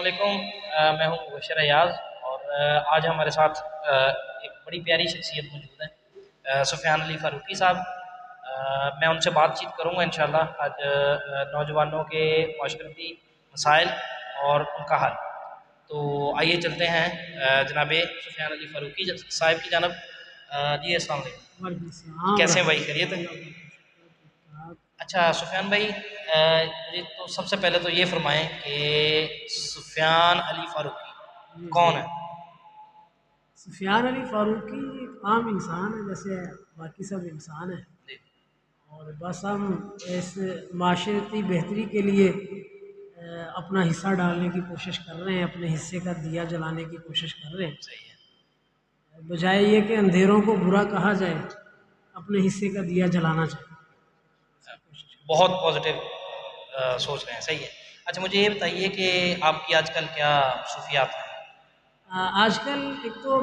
علیکم، میں ہوں مبشر ایاز اور آج ہمارے ساتھ ایک بڑی پیاری شخصیت موجود ہے، سفیان علی فاروقی صاحب۔ میں ان سے بات چیت کروں گا انشاءاللہ آج نوجوانوں کے معاشرتی مسائل اور ان کا حل۔ تو آئیے چلتے ہیں جناب سفیان علی فاروقی صاحب کی جانب۔ جی السلام علیکم، کیسے ہیں بھائی، خیریت ہے؟ اچھا سفیان بھائی، مجھے تو سب سے پہلے تو یہ فرمائیں کہ سفیان علی فاروقی کون ہے؟ سفیان علی فاروقی ایک عام انسان ہے جیسے باقی سب انسان ہیں، اور بس ہم اس معاشرتی بہتری کے لیے اپنا حصہ ڈالنے کی کوشش کر رہے ہیں، اپنے حصے کا دیا جلانے کی کوشش کر رہے ہیں۔ صحیح ہے، بجائے یہ کہ اندھیروں کو برا کہا جائے، اپنے حصے کا دیا جلانا چاہیے۔ بہت پازیٹیو سوچ رہے ہیں، صحیح ہے۔ اچھا مجھے یہ بتائیے کہ آپ کی آج کل کیا مصروفیات ہیں؟ آج کل ایک تو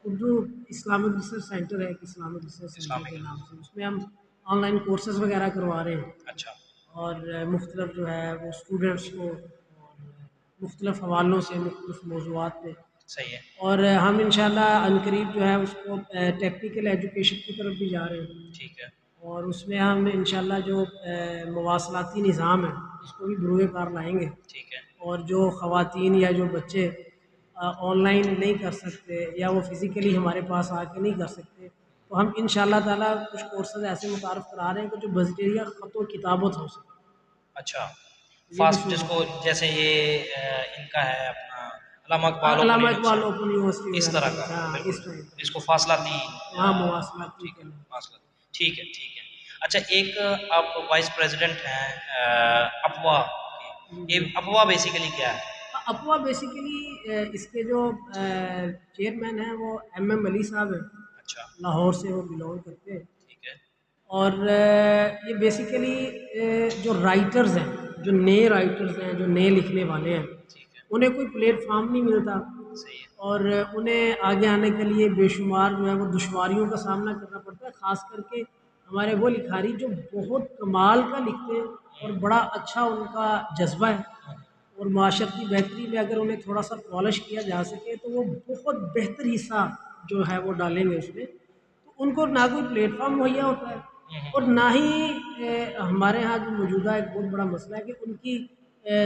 اردو اسلامک ریسرچ سینٹر ہے، ایک اسلامک ریسرچ سینٹر کے نام سے، اس میں ہم آن لائن کورسز وغیرہ کروا رہے ہیں، اچھا اور مختلف جو ہے وہ اسٹوڈنٹس کو مختلف حوالوں سے مختلف موضوعات پہ، صحیح ہے، اور ہم انشاءاللہ عنقریب جو ہے اس کو ٹیکنیکل ایجوکیشن کی طرف بھی جا رہے ہیں، ٹھیک ہے، اور اس میں ہم انشاءاللہ جو مواصلاتی نظام ہے اس کو بھی بروئے کار لائیں گے، ٹھیک ہے، اور جو خواتین یا جو بچے آن لائن نہیں کر سکتے یا وہ فزیکلی ہمارے پاس آ کے نہیں کر سکتے، تو ہم ان شاء اللہ تعالیٰ کچھ کورسز ایسے متعارف کرا رہے ہیں کہ جو بذریعہ خط و کتابت ہو سکے۔ اچھا یہ بھی فاسٹ، جس کو جیسے یہ ان کا ہے اپنا علامہ اقبال اوپن علامہ اقبال یونیورسٹی، اوپن یونیورسٹی اس وغیرہ طرح کی، کا ہاں بالکل، اس طرح جس کو فاصلاتی وہاں مواصلات ٹھیک ہے، کرنا۔ فاصلہ، ٹھیک ہے، ٹھیک ہے۔ اچھا ایک آپ وائس پریزیڈنٹ ہیں افواہ کے، یہ افواہ بیسیکلی کیا ہے؟ اپوا بیسیکلی اس کے جو چیئرمین ہیں وہ ایم علی صاحب ہیں، اچھا لاہور سے وہ بلونگ کرتے ہیں، ٹھیک ہے، اور یہ بیسیکلی جو رائٹرز ہیں، جو نئے رائٹرز ہیں، جو نئے لکھنے والے ہیں، ٹھیک ہے، انہیں کوئی پلیٹ فارم نہیں ملتا، صحیح ہے، اور انہیں آگے آنے کے لیے بے شمار جو ہے وہ دشواریوں کا سامنا کرنا پڑتا ہے، خاص کر کے ہمارے وہ لکھاری جو بہت کمال کا لکھتے ہیں اور بڑا اچھا ان کا جذبہ ہے، اور معاشرتی بہتری میں اگر انہیں تھوڑا سا پالش کیا جا سکے تو وہ بہت بہتر حصہ جو ہے وہ ڈالیں گے اس میں، تو ان کو نہ کوئی پلیٹ فارم مہیا ہوتا ہے، اور نہ ہی ہمارے ہاں جو موجودہ ایک بہت بڑا مسئلہ ہے کہ ان کی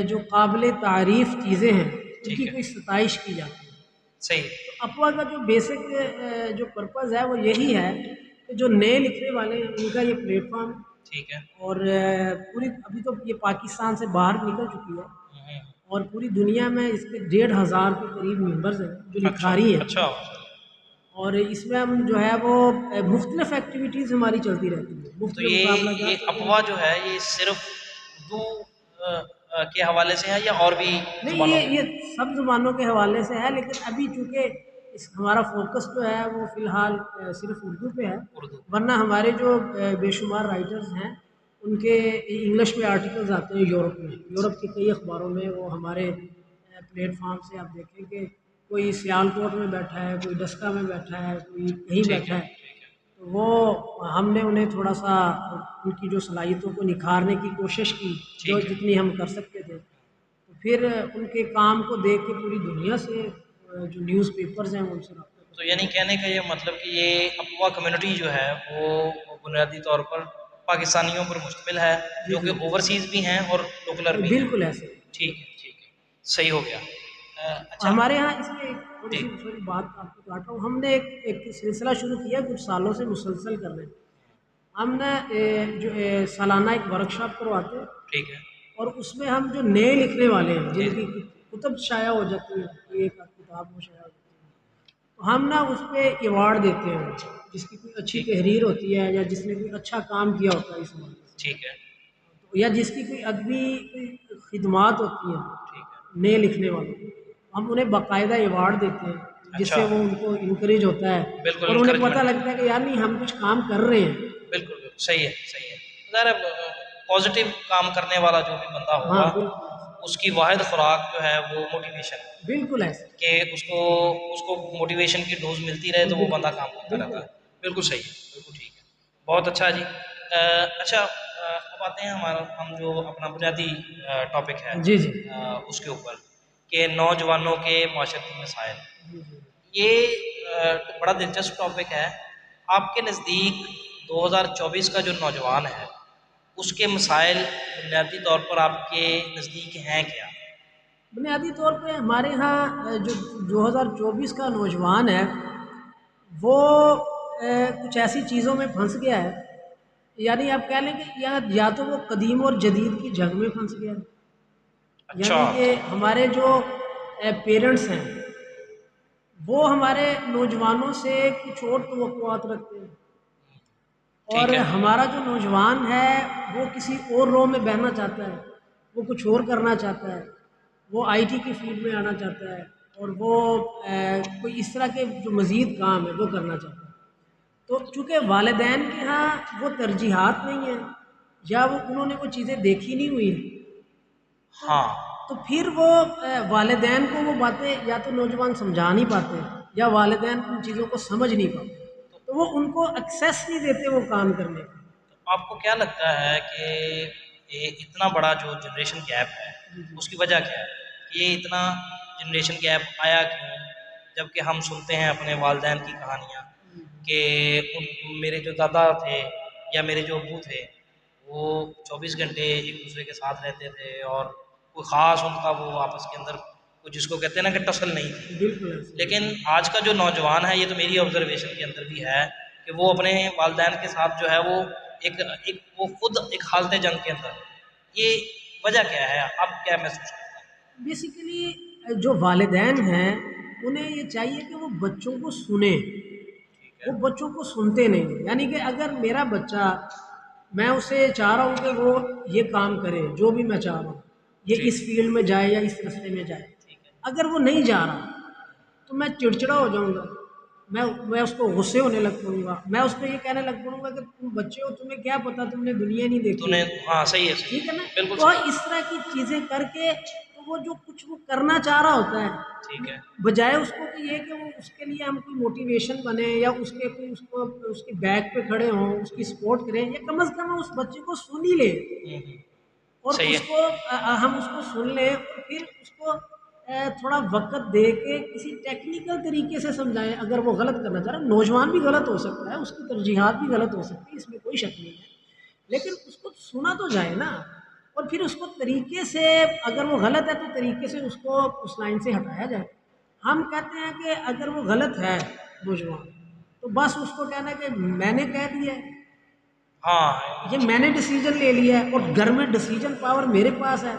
جو قابل تعریف چیزیں ہیں ان کی ٹھیک ہے، کوئی ستائش کی جاتی ہے۔ صحیح، تو اپوا کا جو بیسک جو پرپز ہے وہ یہی ہے کہ جو نئے لکھنے والے ہیں ان کا یہ پلیٹ فارم، ٹھیک ہے، اور پوری ابھی تو یہ پاکستان سے باہر نکل چکی ہے، اور پوری دنیا میں اس کے 1,500 کے قریب ممبرز ہیں جو اچھا لکھاری ہیں، اچھا، اور اس میں ہم جو ہے وہ مختلف ایکٹیویٹیز ہماری چلتی رہتی ہیں، تو مختلف مقابلہ یہ جات چلتے افواہ رہتے جو ہے یہ صرف اردو کے حوالے سے ہے یا اور بھی ہیں۔ نہیں، زبانوں یہ میں؟ سب زبانوں کے حوالے سے ہے، لیکن ابھی چونکہ ہمارا فوکس جو ہے وہ فی الحال صرف اردو پہ ہے، اردو، ورنہ ہمارے جو بے شمار رائٹرز ہیں ان کے انگلش میں آرٹیکلز آتے ہیں یورپ میں، یورپ کے کئی اخباروں میں، وہ ہمارے پلیٹ فارم سے آپ دیکھیں کہ کوئی سیالکوٹ میں بیٹھا ہے، کوئی ڈسکا میں بیٹھا ہے، کوئی کہیں ٹھیک ہے، بیٹھا ہے، ٹھیک ہے، تو وہ ہم نے انہیں تھوڑا سا ان کی جو صلاحیتوں کو نکھارنے کی کوشش کی جو ٹھیک ہے، جتنی ہم کر سکتے تھے، تو پھر ان کے کام کو دیکھ کے پوری دنیا سے جو نیوز پیپرز ہیں ان سے رابطہ تو یعنی کہنے کا یہ مطلب کہ یہ افواہ کمیونٹی جو ہے وہ بنیادی طور پر پاکستانیوں پر مشتمل ہے، جو کہ اوورسیز بھی ہیں اور لوکلر بھی ہیں۔ بالکل ایسے۔ ٹھیک ہے، ٹھیک ہے، صحیح ہو گیا۔ اچھا ہمارے ہاں اس میں ایک تھوڑی جی، سی سوری بات آپ کو کاٹ رہا ہوں، ہم نے ایک سلسلہ شروع کیا کچھ سالوں سے مسلسل کر رہے ہیں، ہم نے جو سالانہ ایک ورکشاپ کرواتے ہیں، ٹھیک ہے، اور اس میں ہم جو نئے لکھنے والے ہیں جی جن کی کتب شائع ہو جاتی ہے، کوئی ایک کتاب وہ شائع ہو جاتی ہے، تو ہم نا اس پہ ایوارڈ دیتے ہیں، جس کی کوئی اچھی ٹھیک ہے، تحریر ہوتی ہے یا جس نے کوئی اچھا کام کیا ہوتا ہے اس حوالے سے، ٹھیک ہے، یا جس کی کوئی ادبی کوئی خدمات ہوتی ہیں ٹھیک ہے، نئے لکھنے والوں کو، ہم انہیں باقاعدہ ایوارڈ دیتے ہیں جس اچھا سے وہ ان کو انکریج ہوتا ہے بالکل اور انہیں پتہ انکریجمنٹ، لگتا ہے کہ یار نہیں ہم کچھ کام کر رہے ہیں۔ بالکل بالکل صحیح ہے، صحیح ہے، ظاہر ہے پازیٹیو کام کرنے والا جو بھی بندہ ہاں ہوگا بالکل اس کی واحد خوراک جو ہے وہ موٹیویشن ہے، بالکل ایسے، کہ اس کو موٹیویشن کی ڈوز ملتی رہے تو وہ بالکل بندہ کام کرتا رہتا بالکل ہے۔ بالکل صحیح ہے، بالکل ٹھیک ہے، بہت اچھا جی۔ اچھا اب آتے ہیں ہم جو اپنا بنیادی ٹاپک ہے جی جی اس کے اوپر کہ نوجوانوں کے معاشرتی مسائل. جی جی یہ بڑا دلچسپ ٹاپک ہے. آپ کے نزدیک 2024 کا جو نوجوان ہے اس کے مسائل بنیادی طور پر آپ کے نزدیک ہیں کیا؟ بنیادی طور پہ ہمارے یہاں جو 2024 کا نوجوان ہے وہ کچھ ایسی چیزوں میں پھنس گیا ہے، یعنی آپ کہہ لیں کہ یا تو وہ قدیم اور جدید کی جنگ میں پھنس گیا ہے. اچھا. یعنی کہ ہمارے جو پیرنٹس ہیں وہ ہمارے نوجوانوں سے کچھ اور توقعات رکھتے ہیں، اور ٹھیک ہے. ہمارا جو نوجوان ہے وہ کسی اور رو میں بہنا چاہتا ہے، وہ کچھ اور کرنا چاہتا ہے، وہ آئی ٹی کی فیلڈ میں آنا چاہتا ہے، اور وہ کوئی اس طرح کے جو مزید کام ہے وہ کرنا چاہتا ہے. تو چونکہ والدین کے ہاں وہ ترجیحات نہیں ہیں یا انہوں نے وہ چیزیں دیکھی نہیں ہوئی، تو ہاں. تو پھر وہ والدین کو وہ باتیں یا تو نوجوان سمجھا نہیں پاتے یا والدین ان چیزوں کو سمجھ نہیں پاتے، تو وہ ان کو ایکسیس نہیں دیتے وہ کام کرنے کا. آپ کو کیا لگتا ہے کہ یہ اتنا بڑا جو جنریشن گیپ ہے اس کی وجہ کیا ہے؟ یہ اتنا جنریشن گیپ آیا کیوں؟ جبکہ ہم سنتے ہیں اپنے والدین کی کہانیاں کہ میرے جو دادا تھے یا میرے جو ابو تھے وہ 24 گھنٹے ایک دوسرے کے ساتھ رہتے تھے اور کوئی خاص ان کا وہ آپس کے اندر وہ جس کو کہتے ہیں نا کہ ٹسل نہیں تھی. بالکل ایسے. لیکن آج کا جو نوجوان ہے، یہ تو میری آبزرویشن کے اندر بھی ہے کہ وہ اپنے والدین کے ساتھ جو ہے وہ وہ خود ایک حالت جنگ کے اندر ہے. یہ وجہ کیا ہے؟ آپ کیا محسوس کرتے ہیں؟ بیسیکلی جو والدین ہیں انہیں یہ چاہیے کہ وہ بچوں کو سنیں، ٹھیک ہے. وہ بچوں کو سنتے نہیں. یعنی کہ اگر میرا بچہ، میں اسے چاہ رہا ہوں کہ وہ یہ کام کرے جو بھی میں چاہ رہا ہوں، یہ اس فیلڈ میں جائے یا اس رستے میں جائے، ٹھیک ہے. اگر وہ نہیں جا رہا تو میں چڑچڑا ہو جاؤں گا، میں اس کو غصے ہونے لگ پڑوں گا، میں اس کو یہ کہنے لگ پڑوں گا کہ تم بچے ہو، تمہیں کیا پتا، تم نے دنیا نہیں تو دیکھی. نے ہاں صحیح ہے، صحیح ٹھیک ہے نا. بالکل تو صحیح. اس طرح کی چیزیں کر کے تو وہ جو کچھ وہ کرنا چاہ رہا ہوتا ہے، ٹھیک ہے. بجائے اس کو کہ یہ کہ وہ اس کے لیے ہم کوئی موٹیویشن بنے یا اس کے کوئی اس کے بیک پہ کھڑے ہوں، اس کی سپورٹ کریں، یا کم از کم اس بچے کو سن ہی لیں اور صحیح اس ہے. کو ہم اس کو سن لیں اور پھر اس کو تھوڑا وقت دے کے کسی ٹیکنیکل طریقے سے سمجھائیں. اگر وہ غلط کرنا چاہ رہا ہے، نوجوان بھی غلط ہو سکتا ہے، اس کی ترجیحات بھی غلط ہو سکتی ہیں، اس میں کوئی شک نہیں ہے، لیکن اس کو سنا تو جائے نا. اور پھر اس کو طریقے سے، اگر وہ غلط ہے تو طریقے سے اس کو اس لائن سے ہٹایا جائے. ہم کہتے ہیں کہ اگر وہ غلط ہے نوجوان تو بس اس کو کہنا ہے کہ میں نے کہہ دیا ہے، ہاں. یہ میں نے ڈیسیجن لے لیا ہے اور گھر میں ڈیسیجن پاور میرے پاس ہے،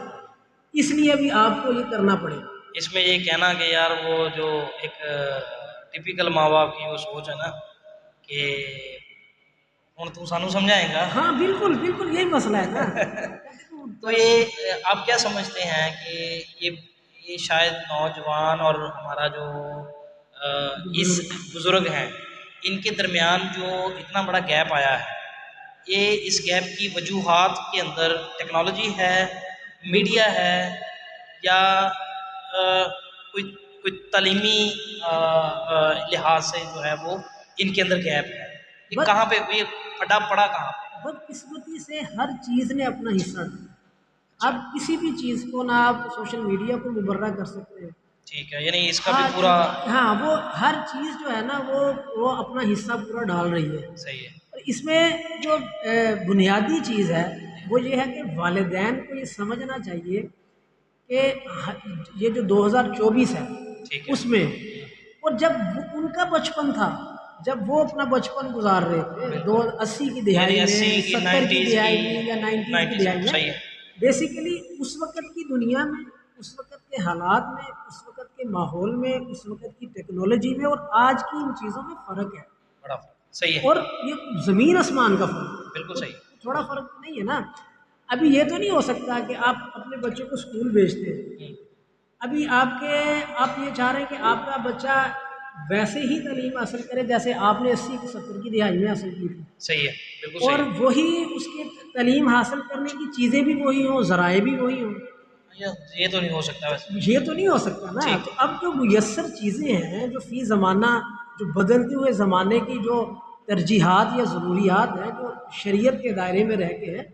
اس لیے بھی آپ کو یہ کرنا پڑے گا. اس میں یہ کہنا کہ یار وہ جو ایک ٹپیکل ماں باپ کی وہ سوچ ہے نا کہ ہوں تو سانو سمجھائے گا. ہاں بالکل بالکل یہی مسئلہ ہے نا. تو یہ آپ کیا سمجھتے ہیں کہ یہ شاید نوجوان اور ہمارا جو اس بزرگ ہیں ان کے درمیان جو اتنا بڑا گیپ آیا ہے، یہ اس گیپ کی وجوہات کے اندر ٹیکنالوجی ہے، میڈیا ہے، یا کوئی تعلیمی لحاظ سے جو ہے وہ ان کے اندر گیپ ہے؟ یہ کہاں پہ یہ پھٹا پڑا کہاں پہ؟ بدقسمتی سے ہر چیز نے اپنا حصہ ڈالا. اب کسی بھی چیز کو نہ آپ سوشل میڈیا کو مبرہ کر سکتے ہیں. ٹھیک ہے. یعنی اس کا بھی پورا ہاں وہ ہر چیز جو ہے نا وہ اپنا حصہ پورا ڈال رہی ہے. صحیح ہے. اور اس میں جو بنیادی چیز ہے وہ یہ ہے کہ والدین کو یہ سمجھنا چاہیے کہ یہ جو 2024 ہے ٹھیک ہے. اس میں، اور جب ان کا بچپن تھا، جب وہ اپنا بچپن گزار رہے تھے 80 کی دہائی میں، 70 کی دہائی میں یا 90 کی دہائی میں، بیسیکلی اس وقت کی دنیا میں، اس وقت کے حالات میں، اس وقت کے ماحول میں، اس وقت کی ٹیکنالوجی میں اور آج کی ان چیزوں میں فرق ہے. بڑا صحیح ہے. اور یہ زمین آسمان کا فرق ہے. بالکل صحیح. تھوڑا فرق نہیں ہے نا. ابھی یہ تو نہیں ہو سکتا کہ آپ اپنے بچے کو اسکول بھیجتے ہیں، ابھی آپ یہ چاہ رہے ہیں کہ آپ کا بچہ ویسے ہی تعلیم حاصل کرے جیسے آپ نے 80 کی 70 کی دہائی میں حاصل کی تھی. صحیح ہے. بالکل اور صحیح. وہی اس کے تعلیم حاصل کرنے کی چیزیں بھی وہی ہوں، ذرائع بھی وہی ہوں. یہ تو نہیں ہو سکتا ویسے. یہ تو نہیں ہو سکتا نا. تو اب جو میسر چیزیں ہیں، جو فی زمانہ جو بدلتے ہوئے زمانے کی جو ترجیحات یا ضروریات ہیں، جو شریعت کے دائرے میں رہ کے ہیں،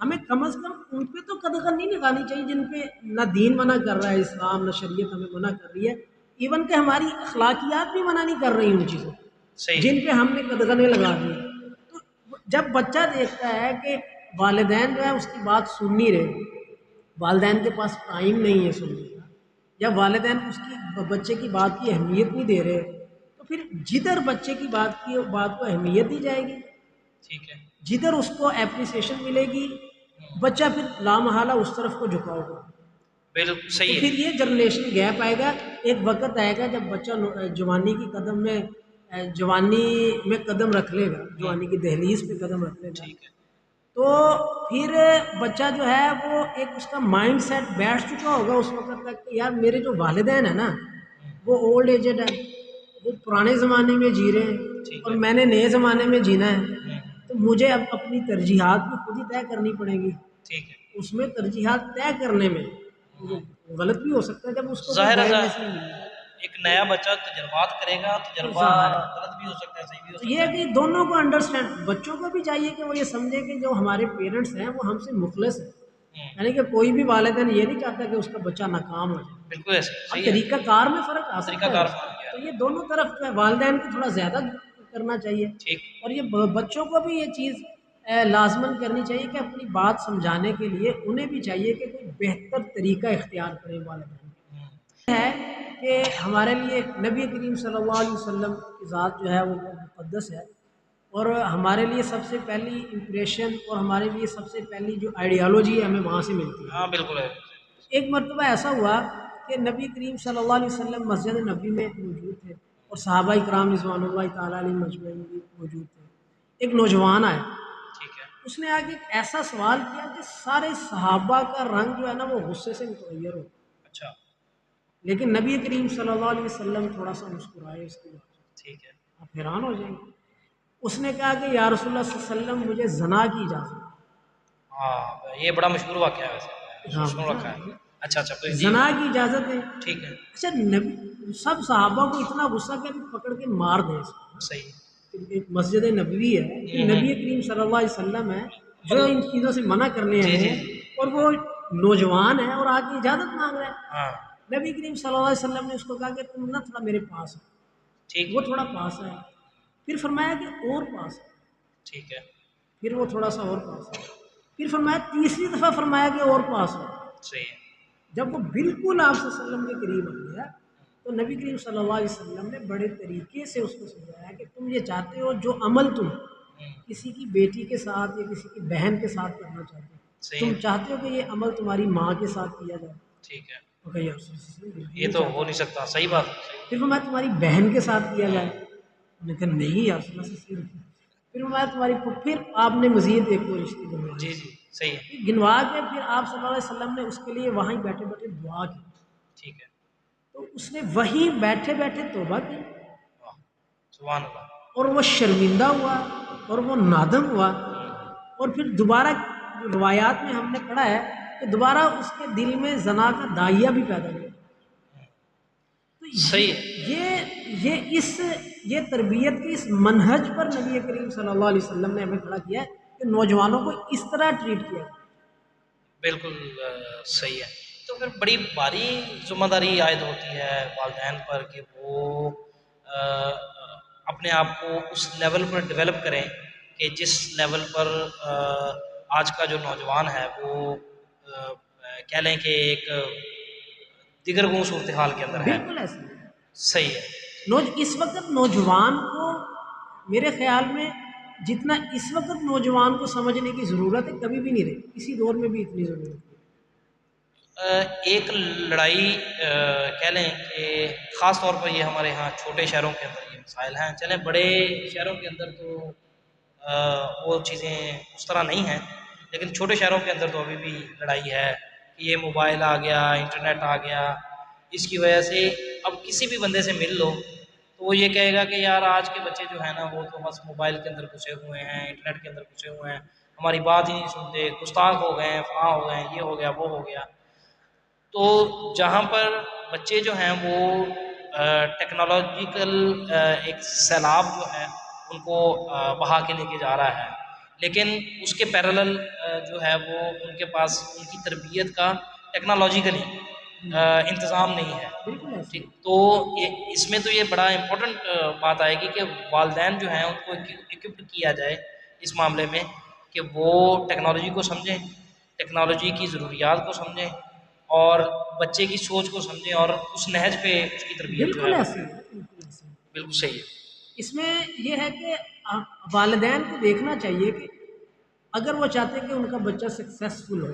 ہمیں کم از کم ان پہ تو قدغن نہیں لگانی چاہیے جن پہ نہ دین منع کر رہا ہے، اسلام نہ شریعت ہمیں منع کر رہی ہے، ایون کہ ہماری اخلاقیات بھی منع نہیں کر رہی ان چیزوں پہ صحیح جن پہ ہم نے قدغنیں لگا دی. تو جب بچہ دیکھتا ہے کہ والدین جو ہے اس کی بات سن نہیں رہے، والدین کے پاس ٹائم نہیں ہے سننے کا، یا والدین اس کی بچے کی بات کی اہمیت نہیں دے رہے، تو پھر جدھر بچے کی بات کو اہمیت دی جائے گی، ٹھیک ہے. جدھر اس کو اپریسیشن ملے گی، بچہ پھر لامحالہ اس طرف کو جھکاؤ گا. بالکل تو صحیح پھر ہے. یہ جنریشن گیپ آئے گا. ایک وقت آئے گا جب بچہ جوانی کی قدم میں جوانی میں قدم رکھ لے گا، جوانی کی دہلیز پہ قدم رکھ لے گا، ٹھیک ہے. تو پھر بچہ جو ہے وہ ایک اس کا مائنڈ سیٹ بیٹھ چکا ہوگا اس وقت تک کہ یار میرے جو والدین ہیں نا وہ اولڈ ایجڈ ہیں، وہ پرانے زمانے میں جی رہے ہیں ٹھیک اور ہے. میں نے نئے زمانے میں جینا ہے، تو مجھے اب اپنی ترجیحات بھی خود ہی طے کرنی پڑیں گی. ٹھیک ہے. اس میں ترجیحات طے کرنے میں وہ غلط بھی ہو سکتا ہے جب اس کو کوئی ظاہر ہے گائیڈنس نہیں ملے. ایک نیا بچہ تجربات کرے گا، تو تجربہ ظاہر ہے غلط بھی ہو سکتا ہے، صحیح بھی ہو تو یہ سکتا ہے ہے. کہ دونوں کو انڈرسٹینڈ، بچوں کو بھی چاہیے کہ وہ یہ سمجھے کہ جو ہمارے پیرنٹس ہیں وہ ہم سے مخلص ہیں، یعنی کہ کوئی بھی والدین یہ نہیں چاہتا کہ اس کا بچہ ناکام ہو جائے. بالکل ایسے اب صحیح ہے. طریقہ کار میں فرق آ طریقہ سکتا ہے کار اس کا. فرق کیا تو ہے. یہ دونوں طرف جو ہے والدین کو تھوڑا زیادہ کرنا چاہیے، ٹھیک. اور یہ بچوں کو بھی یہ چیز لازماً کرنی چاہیے کہ اپنی بات سمجھانے کے لیے انہیں بھی چاہیے کہ کوئی بہتر طریقہ اختیار کرے والدین. ہے کہ ہمارے لیے نبی کریم صلی اللہ علیہ وسلم کی ذات جو ہے وہ مقدس ہے، اور ہمارے لیے سب سے پہلی امپریشن اور ہمارے لیے سب سے پہلی جو آئیڈیالوجی ہے ہمیں وہاں سے ملتی ہے. ہاں بالکل ہے. ایک مرتبہ ایسا ہوا کہ نبی کریم صلی اللہ علیہ وسلم مسجد نبی میں موجود تھے اور صحابہ کرام رضوان اللہ تعالیٰ علیہ مجمعین بھی موجود تھے. ایک نوجوان آیا، ٹھیک ہے. اس نے آگے ایک ایسا سوال کیا کہ سارے صحابہ کا رنگ جو ہے نا وہ غصے سے متغیر ہو، اچھا. لیکن نبی کریم صلی اللہ علیہ وسلم تھوڑا سا مسکرائے اس کے بعد. ٹھیک ہے. آپ حیران ہو جائیں گے. اس نے کہا کہ یا رسول اللہ صلی اللہ علیہ وسلم مجھے زنا کی اجازت. ہاں یہ بڑا مشہور واقعہ ہے ویسے، ہاں سن رکھا ہے. اچھا اچھا کوئی جی. زنا کی اجازت ہے. ٹھیک ہے. اچھا نبی سب صحابہ کو اتنا غصہ کیا کہ پکڑ کے مار دیں اس کو. صحیح. ایک مسجد نبوی ہے کہ نبی کریم صلی اللہ علیہ وسلم ہے جو ان چیزوں سے منع کرنے جی ہیں، جی. اور وہ نوجوان ہے اور آج اجازت مانگ رہا ہے. ہاں نبی کریم صلی اللہ علیہ وسلم نے اس کو کہا کہ تم نہ تھوڑا میرے پاس ہے. ٹھیک. وہ تھوڑا پاس ہے، پھر فرمایا کہ اور پاس ہے، ٹھیک ہے. پھر وہ تھوڑا سا اور پاس ہے، پھر فرمایا تیسری دفعہ فرمایا کہ اور پاس ہے. صحیح ہے. جب وہ بالکل آپ صلی اللہ علیہ وسلم کے قریب آ گیا تو نبی کریم صلی اللہ علیہ وسلم نے بڑے طریقے سے اس کو سمجھایا کہ تم یہ چاہتے ہو جو عمل تم کسی کی بیٹی کے ساتھ یا کسی کی بہن کے ساتھ کرنا چاہتے ہو، صحیح تم ہے. چاہتے ہو کہ یہ عمل تمہاری ماں کے ساتھ کیا جائے. ٹھیک ہے. تو کہا یا رسول اللہ صلی اللہ علیہ وسلم یہ تو ہو نہیں سکتا. صحیح بات ہے. صحیح. پھر میں تمہاری بہن کے ساتھ کیا جائے. انہوں نے کہا نہیں یا رسول اللہ صلی اللہ علیہ وسلم. پھر میں تمہاری پھر آپ نے مزید ایک اور رشتے بنوائے. جی جی صحیح ہے. گنوا کے پھر آپ صلی اللہ علیہ وسلم نے اس کے لیے وہیں بیٹھے بیٹھے دعا کی. ٹھیک ہے. تو اس نے وہیں بیٹھے بیٹھے توبہ کی، واہ سبحان اللہ. اور وہ شرمندہ ہوا اور وہ نادم ہوا، اور پھر دوبارہ روایات میں ہم نے پڑھا ہے کہ دوبارہ اس کے دل میں زنا کا داعیہ بھی پیدا ہوا. تو صحیح ہے. یہ تربیت کے اس منہج پر نبی کریم صلی اللہ علیہ وسلم نے ہمیں کھڑا کیا ہے کہ نوجوانوں کو اس طرح ٹریٹ کیا. بالکل صحیح ہے. تو پھر بڑی بھاری ذمہ داری عائد ہوتی ہے والدین پر کہ وہ اپنے آپ کو اس لیول پر ڈیولپ کریں کہ جس لیول پر آج کا جو نوجوان ہے وہ کہہ لیں کہ ایک دیگر گوں صورتحال کے اندر ہے. بالکل ایسا ہے. صحیح ہے. اس وقت نوجوان کو میرے خیال میں جتنا اس وقت نوجوان کو سمجھنے کی ضرورت ہے کبھی بھی نہیں رہی، کسی دور میں بھی اتنی ضرورت ہے. ایک لڑائی کہہ لیں کہ خاص طور پر یہ ہمارے ہاں چھوٹے شہروں کے اندر یہ مسائل ہیں. چلیں بڑے شہروں کے اندر تو وہ چیزیں اس طرح نہیں ہیں، لیکن چھوٹے شہروں کے اندر تو ابھی بھی لڑائی ہے کہ یہ موبائل آ گیا، انٹرنیٹ آ گیا، اس کی وجہ سے اب کسی بھی بندے سے مل لو تو وہ یہ کہے گا کہ یار آج کے بچے جو ہیں نا وہ تو بس موبائل کے اندر گھسے ہوئے ہیں، انٹرنیٹ کے اندر گھسے ہوئے ہیں، ہماری بات ہی نہیں سنتے، گستاخ ہو گئے ہیں، فلاں ہو گئے ہیں، یہ ہو گیا وہ ہو گیا. تو جہاں پر بچے جو ہیں وہ ٹیکنالوجیکل ایک سیلاب جو ہے ان کو بہا کے لے کے جا رہا ہے، لیکن اس کے پیرالل جو ہے وہ ان کے پاس ان کی تربیت کا ٹیکنالوجیکلی انتظام نہیں ہے. بالکل ایسے ٹھیک، تو اس میں تو یہ بڑا امپورٹنٹ بات آئے گی کہ والدین جو ہیں ان کو اکوپڈ کیا جائے اس معاملے میں کہ وہ ٹیکنالوجی کو سمجھیں، ٹیکنالوجی کی ضروریات کو سمجھیں اور بچے کی سوچ کو سمجھیں اور اس نہج پہ اس کی تربیت جو ہے بالکل وہ ایسے کریں. ہے، بالکل ایسے ہے. بالکل صحیح ہے. اس میں یہ ہے کہ والدین کو دیکھنا چاہیے کہ اگر وہ چاہتے ہیں کہ ان کا بچہ سکسیزفل ہو،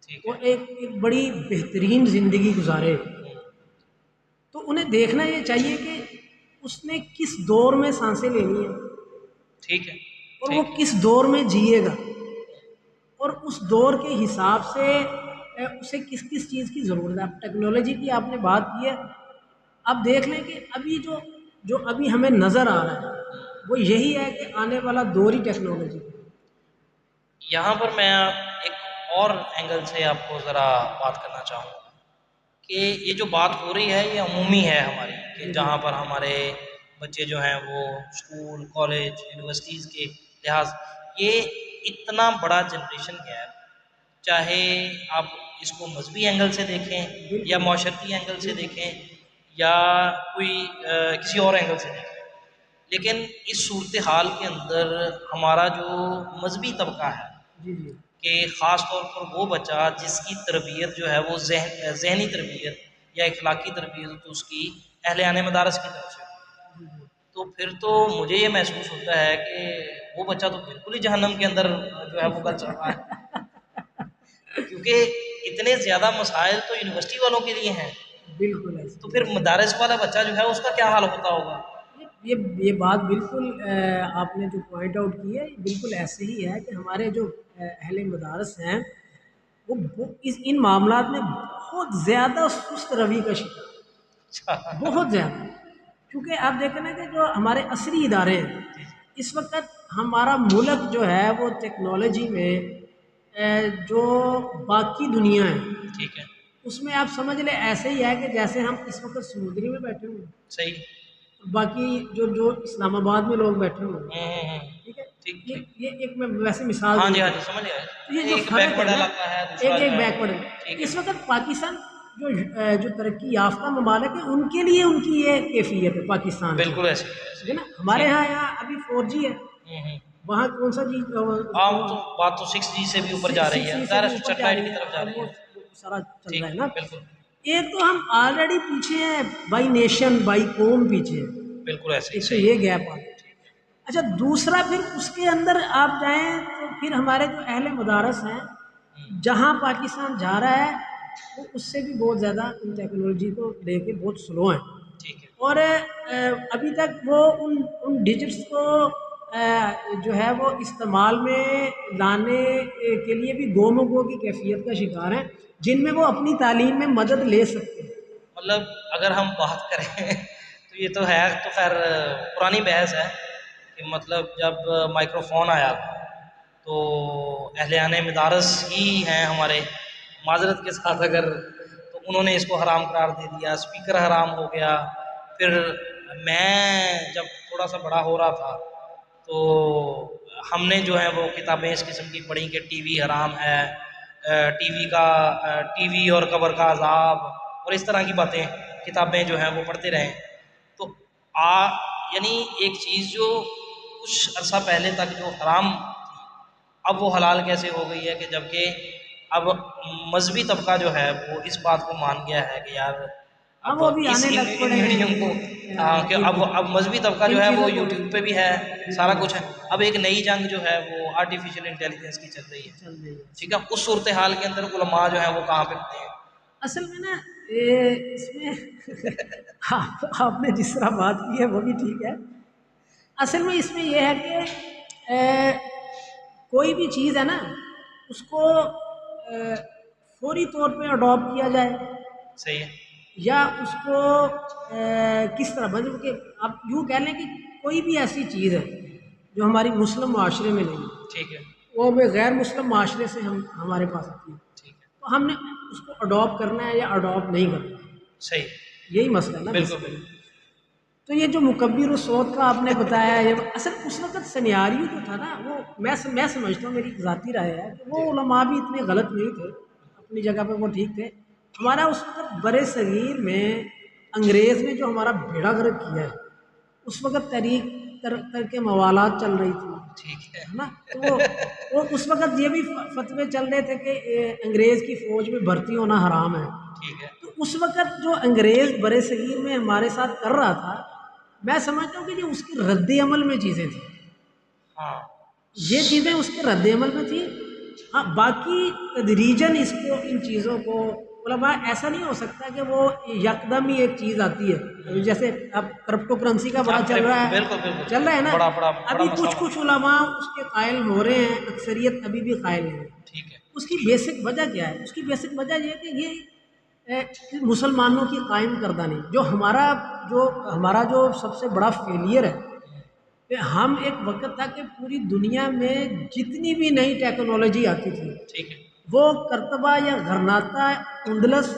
ٹھیک وہ ہے. ایک بڑی بہترین زندگی گزارے، تو انہیں دیکھنا یہ چاہیے کہ اس نے کس دور میں سانسیں لینی ہیں ٹھیک ہے. اور وہ ٹھیک. کس دور میں جیے گا، اور اس دور کے حساب سے اسے کس کس چیز کی ضرورت ہے. اب ٹیکنالوجی کی آپ نے بات کی ہے، اب دیکھ لیں کہ ابھی جو ابھی ہمیں نظر آ رہا ہے وہ یہی ہے کہ آنے والا دور ہی ٹیکنالوجی کا. یہاں پر میں ایک اور اینگل سے آپ کو ذرا بات کرنا چاہوں گا کہ یہ جو بات ہو رہی ہے یہ عمومی ہے ہماری، کہ جہاں پر ہمارے بچے جو ہیں وہ اسکول کالج یونیورسٹیز کے لحاظ یہ اتنا بڑا جنریشن گیپ، چاہے آپ اس کو مذہبی اینگل سے دیکھیں یا معاشرتی اینگل سے دیکھیں یا کوئی کسی اور اینگل سے دیکھیں، لیکن اس صورتحال کے اندر ہمارا جو مذہبی طبقہ ہے جی جی کہ خاص طور پر وہ بچہ جس کی تربیت جو ہے وہ ذہنی تربیت یا اخلاقی تربیت تو اس کی اہلیان مدارس کی طرف سے، تو پھر تو مجھے یہ محسوس ہوتا ہے کہ وہ بچہ تو بالکل ہی جہنم کے اندر جو ہے وہ گل چل رہا ہے، کیونکہ اتنے زیادہ مسائل تو یونیورسٹی والوں کے لیے ہیں، بالکل ایسے. تو پھر مدارس والا بچہ جو ہے اس کا کیا حال ہوتا ہوگا. یہ بات بالکل آپ نے جو پوائنٹ آؤٹ کی ہے یہ بالکل ایسے ہی ہے کہ ہمارے جو اہل مدارس ہیں وہ ان معاملات میں بہت زیادہ سست روی کا شکار، بہت زیادہ. کیونکہ آپ دیکھیں نا کہ جو ہمارے عصری ادارے ہیں اس وقت ہمارا ملک جو ہے وہ ٹیکنالوجی میں جو باقی دنیا ہے ٹھیک ہے. اس میں آپ سمجھ لیں ایسے ہی ہے کہ جیسے ہم اس وقت سمندری میں بیٹھے ہوئے ہیں، صحیح. باقی جو اسلام آباد میں لوگ بیٹھے ہوئے ہیں. ہوں. ٹھیک ہے، ٹھیک یہ ٹھیک. یہ ایک میں ویسے مثال ہاں دوں جی ہاں گا. جی سمجھ گیا. تو یہ جو ایک فرق ہے بیکورڈ نا، علاقہ ہے دوسرا ایک جو ہے بیکورڈ ہے. ٹھیک اس ہے. وقت پاکستان جو ترقی یافتہ ممالک ہیں ان کے لیے ان کی یہ کیفیت ہے پاکستان کی، بالکل ایسے ٹھیک ہے نا. ہمارے یہاں ابھی 4G ہے، وہاں کون سا جی عام تو بات تو 6G سے بھی اوپر جا رہی ہے، 6G سے بھی ڈائریکٹ اوپر جا سیٹلائٹ رہی کی ہے طرف جا اور رہی وہ ہے. سارا چل ٹھیک رہا ہے نا. بالکل. ایک تو ہم آلریڈی پیچھے ہیں بائی نیشن بائی قوم پیچھے ہیں، بالکل ایسے ہی ایک تو صحیح. یہ گیپ آ گیا. اچھا دوسرا پھر اس کے اندر آپ جائیں تو پھر ہمارے جو اہل مدارس ہیں جہاں پاکستان جا رہا ہے وہ اس سے بھی بہت زیادہ ان ٹیکنالوجی کو لے کے بہت سلو ہیں. ٹھیک ہے. اور ابھی تک وہ ان ڈیجٹس کو جو ہے وہ استعمال میں لانے کے لیے بھی گوم و گو کی کیفیت کا شکار ہیں جن میں وہ اپنی تعلیم میں مدد لے سکتے ہیں. مطلب اگر ہم بات کریں تو یہ تو ہے تو خیر پرانی بحث ہے کہ مطلب جب مائکرو فون آیا تو اہلیان مدارس ہی ہیں ہمارے، معذرت کے ساتھ اگر، تو انہوں نے اس کو حرام قرار دے دیا، اسپیکر حرام ہو گیا. پھر میں جب تھوڑا سا بڑا ہو رہا تھا تو ہم نے جو ہے وہ کتابیں اس قسم کی پڑھی کہ ٹی وی حرام ہے، ٹی وی اور قبر کا عذاب اور اس طرح کی باتیں کتابیں جو ہیں وہ پڑھتے رہیں. تو یعنی ایک چیز جو کچھ عرصہ پہلے تک جو حرام تھی اب وہ حلال کیسے ہو گئی ہے کہ جبکہ اب مذہبی طبقہ جو ہے وہ اس بات کو مان گیا ہے کہ یار اب وہ بھی اس آنے لگ ان پڑے ویڈیو کو کہ اب مذہبی طبقہ جو ان ہے وہ چیزوں کو یوٹیوب پہ بھی ہے، سارا کچھ ہے. اب ایک نئی جنگ جو ہے وہ آرٹیفیشیل انٹیلیجنس کی چل رہی ہے. چل رہی ہے. ٹھیک ہے، اس صورتحال کے اندر علماء جو ہیں وہ کہاں پہ کھڑے ہیں. اصل میں نا اس میں آپ نے جس طرح بات کی ہے وہ بھی ٹھیک ہے. اصل میں اس میں یہ ہے کہ کوئی بھی چیز ہے نا اس کو فوری طور پہ اڈاپٹ کیا جائے صحیح ہے. یا اس کو کس طرح مطلب کہ آپ یوں کہہ لیں کہ کوئی بھی ایسی چیز ہے جو ہماری مسلم معاشرے میں نہیں ہے ٹھیک ہے. وہ ہمیں غیر مسلم معاشرے سے ہمارے پاس آتی ہے، ٹھیک ہے. تو ہم نے اس کو اڈاپٹ کرنا ہے یا اڈاپٹ نہیں کرنا ہے، صحیح. یہی مسئلہ ہے نا. بالکل بالکل. تو یہ جو مکبر الصوت کا آپ نے بتایا، یہ اصل اس وقت سینیاریو جو تھا نا، وہ میں سمجھتا ہوں، میری ذاتی رائے ہے کہ وہ علماء بھی اتنے غلط نہیں تھے، اپنی جگہ پہ وہ ٹھیک تھے. ہمارا اس وقت برِ صغیر میں انگریز نے جو ہمارا بیڑا غرق کیا ہے، اس وقت تحریک کر کے موالات چل رہی تھی، ٹھیک ہے. ہے نا. تو وہ اس وقت یہ بھی فتوے چل رہے تھے کہ انگریز کی فوج میں بھرتی ہونا حرام ہے. ٹھیک ہے. تو اس وقت جو انگریز برِ صغیر میں ہمارے ساتھ کر رہا تھا، میں سمجھتا ہوں کہ یہ اس کے رد عمل میں چیزیں تھیں، ہاں یہ چیزیں اس کے رد عمل میں تھیں. ہاں، باقی تدریجاً اس کو، ان چیزوں کو علماء، ایسا نہیں ہو سکتا کہ وہ یکدم ہی ایک چیز آتی ہے. جیسے اب کرپٹو کرنسی کا بڑا چل رہا ہے، بالکل بالکل چل رہا ہے نا. بڑا بڑا ابھی مسئلہ کچھ علماء اس کے قائل ہو رہے ہیں، اکثریت ابھی بھی قائل نہیں ہے. ٹھیک ہے. اس کی بیسک وجہ کیا ہے؟ اس کی بیسک وجہ یہ ہے کہ یہ مسلمانوں کی قائم کردہ نہیں. جو ہمارا جو سب سے بڑا فیلئر ہے کہ ہم، ایک وقت تھا کہ پوری دنیا میں جتنی بھی نئی ٹیکنالوجی آتی تھی، ٹھیک ہے. وہ کرتبہ یا غرناطہ، اندلس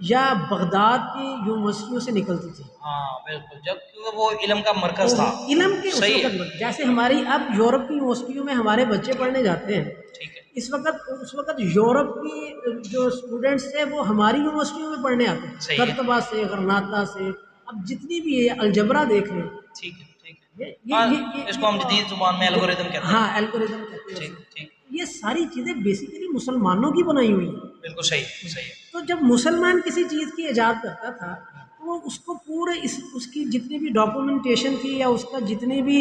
یا بغداد کی یونیورسٹیوں سے نکلتی تھی. ہاں بالکل، جب کیونکہ وہ علم کا مرکز تھا. علم کے اس صحیح ہے. وقت، جیسے ہماری اب یورپ کی یونیورسٹیوں میں ہمارے بچے پڑھنے جاتے ہیں، ٹھیک ہے. اس وقت یورپ کی جو اسٹوڈنٹس تھے وہ ہماری یونیورسٹیوں میں پڑھنے آتے تھے، صحیح ہے. کرتبہ سے، غرناطہ سے. اب جتنی بھی ہے، الجبرا دیکھ لیں. ٹھیک ہے. ٹھیک ہے. یہ اس کو ہم جدید زبان میں الگورتھم کہتے ہیں. ہاں، الگورتھم کہتے ہیں. ٹھیک ٹھیک. یہ ساری چیزیں بیسیکلی مسلمانوں کی بنائی ہوئی ہیں. بالکل صحیح صحیح ہے. تو جب مسلمان کسی چیز کی ایجاد کرتا تھا تو وہ اس کو پورے اس کی جتنی بھی ڈاکومنٹیشن تھی، یا اس کا جتنی بھی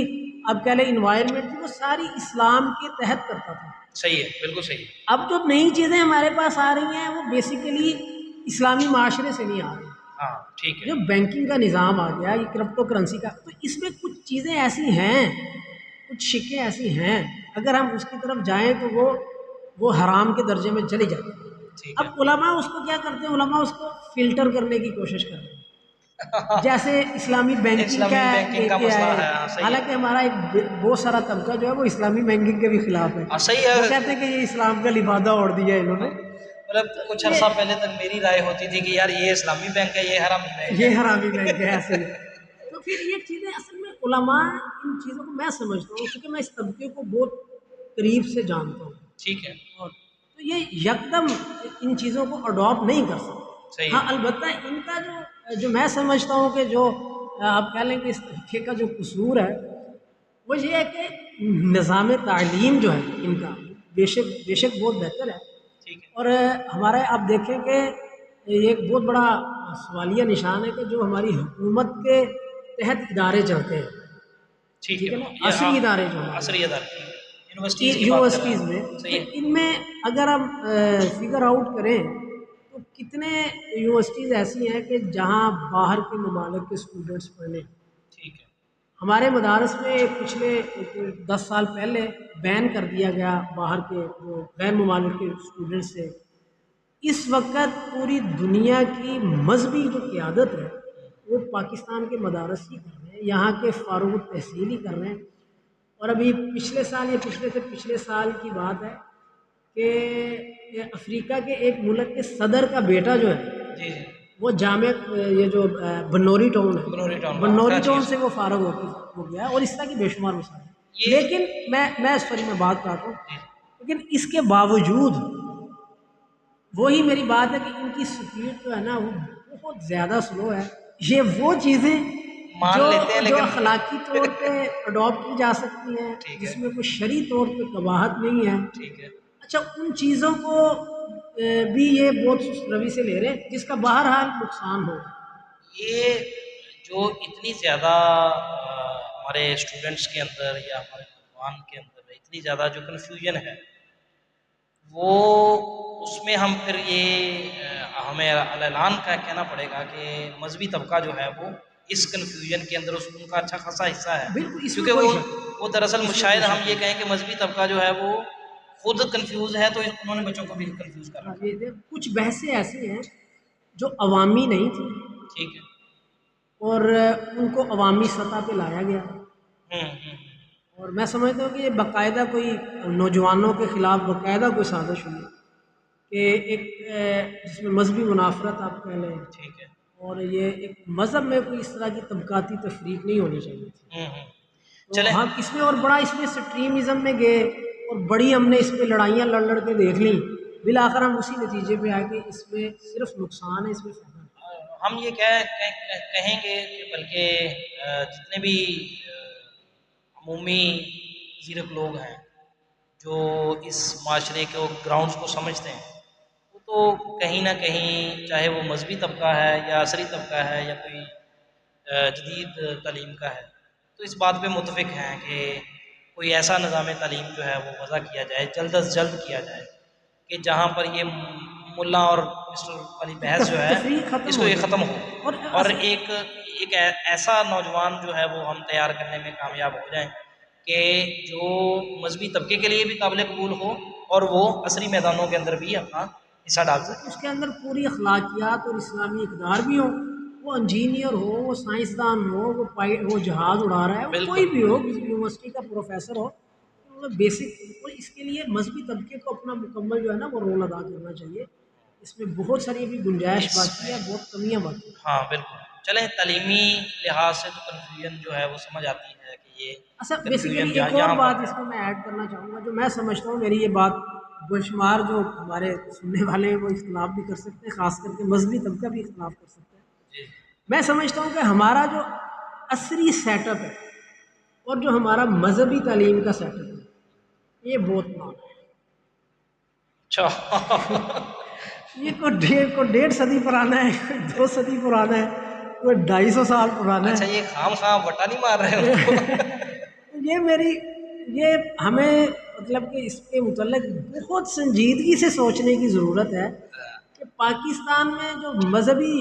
اب کہہ لیں انوائرمنٹ تھی، وہ ساری اسلام کے تحت کرتا تھا. صحیح ہے. بالکل صحیح ہے. اب جو نئی چیزیں ہمارے پاس آ رہی ہیں، وہ بیسیکلی اسلامی معاشرے سے نہیں آ رہی. ہاں ٹھیک ہے. جو بینکنگ کا نظام آ گیا، یہ کرپٹو کرنسی کا، تو اس میں کچھ چیزیں ایسی ہیں، کچھ شکیں ایسی ہیں، اگر ہم اس کی طرف جائیں تو وہ حرام کے درجے میں چلی جاتی ہیں. ٹھیک ہے. اب علماء اس کو کیا کرتے ہیں؟ علماء اس کو فلٹر کرنے کی کوشش کرتے ہیں. جیسے اسلامی بینکنگ کا مسئلہ ہے. ہے. ہاں صحیح ہے. حالانکہ ہمارا ایک بہت سارا طبقہ جو ہے وہ اسلامی بینکنگ کے بھی خلاف ہے. ہاں صحیح ہے. وہ کہتے ہیں کہ یہ اسلام کا لبادہ اوڑھ دیا ہے انہوں نے. مطلب کچھ عرصہ پہلے تک میری رائے ہوتی تھی کہ یار یہ اسلامی بینک ہے، یہ حرامی بینک ہے، یہ حرامی بینک ہے ایسے. تو پھر یہ چیزیں اصل میں علماء ان چیزوں کو، میں سمجھتا ہوں کیونکہ میں اس طبقے کو بہت قریب سے جانتا ہوں، ٹھیک ہے. اور تو یہ یکدم ان چیزوں کو اڈاپٹ نہیں کر سکتے. صحیح ہاں، ہے. البتہ ان کا جو میں سمجھتا ہوں کہ جو آپ کہہ لیں کہ اس طریقے کا جو قصور ہے، وہ یہ ہے کہ نظام تعلیم جو ہے ان کا بے شک بہت بہتر ہے. ٹھیک ہے. اور ہمارے آپ دیکھیں کہ یہ ایک بہت بڑا سوالیہ نشان ہے کہ جو ہماری حکومت کے تحت ادارے چلتے ہیں، ٹھیک ٹھیک ہے ہے. نا، عصری ادارے جو ہمارے، عصری ادارے یونیورسٹیز میں. صحیح ہے. ان میں اگر ہم فگر آؤٹ کریں تو کتنے یونیورسٹیز ایسی ہیں کہ جہاں باہر کے ممالک کے اسٹوڈنٹس پڑھنے. ٹھیک ہے. ہمارے مدارس میں پچھلے 10 سال پہلے بین کر دیا گیا باہر کے جو غیر ممالک کے اسٹوڈنٹس سے. اس وقت پوری دنیا کی مذہبی جو قیادت ہے وہ پاکستان کے مدارس ہی کر رہے ہیں، یہاں کے فارغ التحصیل ہی کر رہے ہیں. اور ابھی پچھلے سال یا پچھلے سے پچھلے سال کی بات ہے کہ افریقہ کے ایک ملک کے صدر کا بیٹا جو ہے، جی جی، وہ جامع، یہ جو بنوری ٹاؤن ہے، بنوری ٹاؤن سے وہ فارغ ہو گیا، اور اس طرح کی بے شمار مثال ہے. لیکن میں سوری میں بات کرتا ہوں، لیکن اس کے باوجود وہی میری بات ہے کہ ان کی سپیڈ جو ہے نا وہ بہت زیادہ سلو ہے. یہ وہ چیزیں جو اخلاقی طور پہ اڈاپٹ کی جا سکتی ہیں، جس میں کوئی شرعی طور پہ قباحت نہیں ہے، ٹھیک ہے. اچھا ان چیزوں کو بھی یہ بہت سست روی سے لے رہے ہیں، جس کا بہرحال نقصان ہو. یہ جو اتنی زیادہ ہمارے اسٹوڈنٹس کے اندر یا ہمارے نوجوان کے اندر اتنی زیادہ جو کنفیوژن ہے، وہ اس میں ہم پھر یہ ہمیں اعلان کا کہنا پڑے گا کہ مذہبی طبقہ جو ہے وہ اس کنفیوژن کے اندر ان کا اچھا خاصا حصہ ہے. بالکل، کیونکہ وہ دراصل شاید ہم یہ کہیں کہ مذہبی طبقہ جو ہے وہ خود کنفیوز ہے، تو انہوں نے بچوں کو بھی کنفیوز کر رکھا ہے. کچھ بحثیں ایسی ہیں جو عوامی نہیں تھیں، ٹھیک ہے، اور ان کو عوامی سطح پہ لایا گیا. اور میں سمجھتا ہوں کہ یہ باقاعدہ کوئی نوجوانوں کے خلاف باقاعدہ کوئی سازش ہوئی کہ ایک جس میں مذہبی منافرت آپ کہہ لیں، ٹھیک ہے، اور یہ ایک مذہب میں کوئی اس طرح کی طبقاتی تفریق نہیں ہونی چاہیے تھی. ہوں ہوں تو چلیں ہم اس میں اور بڑا اس میں سٹریمزم میں گئے اور بڑی ہم نے اس پہ لڑائیاں لڑ کے دیکھ لیں. بالآخر ہم اسی نتیجے پہ آئے کہ اس میں صرف نقصان ہے، اس میں فائدہ نہیں. ہم یہ کہیں گے کہ بلکہ جتنے بھی عمومی زیرک لوگ ہیں جو اس معاشرے کے گراؤنڈز کو سمجھتے ہیں، وہ تو کہیں نہ کہیں چاہے وہ مذہبی طبقہ ہے یا عصری طبقہ ہے یا کوئی جدید تعلیم کا ہے، تو اس بات پہ متفق ہیں کہ کوئی ایسا نظام تعلیم جو ہے وہ وضع کیا جائے، جلد از جلد کیا جائے، کہ جہاں پر یہ ملا اور مسٹر والی بحث جو ہے تفریق اس ختم کو ہو یہ جائے ختم ہو، اور ایک ایسا نوجوان جو ہے وہ ہم تیار کرنے میں کامیاب ہو جائیں کہ جو مذہبی طبقے کے لیے بھی قابل قبول ہو اور وہ عصری میدانوں کے اندر بھی اپنا حصہ ڈال سکے. اس کے اندر پوری اخلاقیات اور اسلامی اقدار بھی ہوں. وہ انجینئر ہو، وہ سائنسدان ہو، وہ جہاز اڑا رہا ہے، وہ کوئی بالکل بھی ہو، کسی یونیورسٹی کا پروفیسر ہو، بیسک اس کے لیے مذہبی طبقے کو اپنا مکمل جو ہے نا وہ رول ادا کرنا چاہیے. اس میں بہت ساری ابھی گنجائش اس باقی ہے، میں بہت کمیاں باقی ہیں. ہاں بالکل. چلیں تعلیمی لحاظ سے تو کنفیوژن جو ہے وہ سمجھ آتی ہے کہ یہ اچھا کنفیوژن بیسیکلی ایک اور یہاں بات پر اس میں ایڈ کرنا چاہوں گا، جو میں سمجھتا ہوں میری یہ بات بشمار جو ہمارے سننے والے ہیں وہ اختلاف بھی کر سکتے ہیں، خاص کر کے مذہبی طبقہ بھی اختلاف کر سکتا ہے. جی میں سمجھتا ہوں کہ ہمارا جو عصری سیٹ اپ ہے اور جو ہمارا مذہبی تعلیم کا سیٹ اپ ہے یہ بہت پرانا ہے. اچھا یہ کوئی ڈیڑھ صدی پرانا ہے، کوئی 2 صدی پرانا ہے، کوئی 250 سال پرانا اچھا ہے. یہ خام خام وٹا نہیں مار رہے ہو یہ ہمیں مطلب کہ اس کے متعلق بہت سنجیدگی سے سوچنے کی ضرورت ہے کہ پاکستان میں جو مذہبی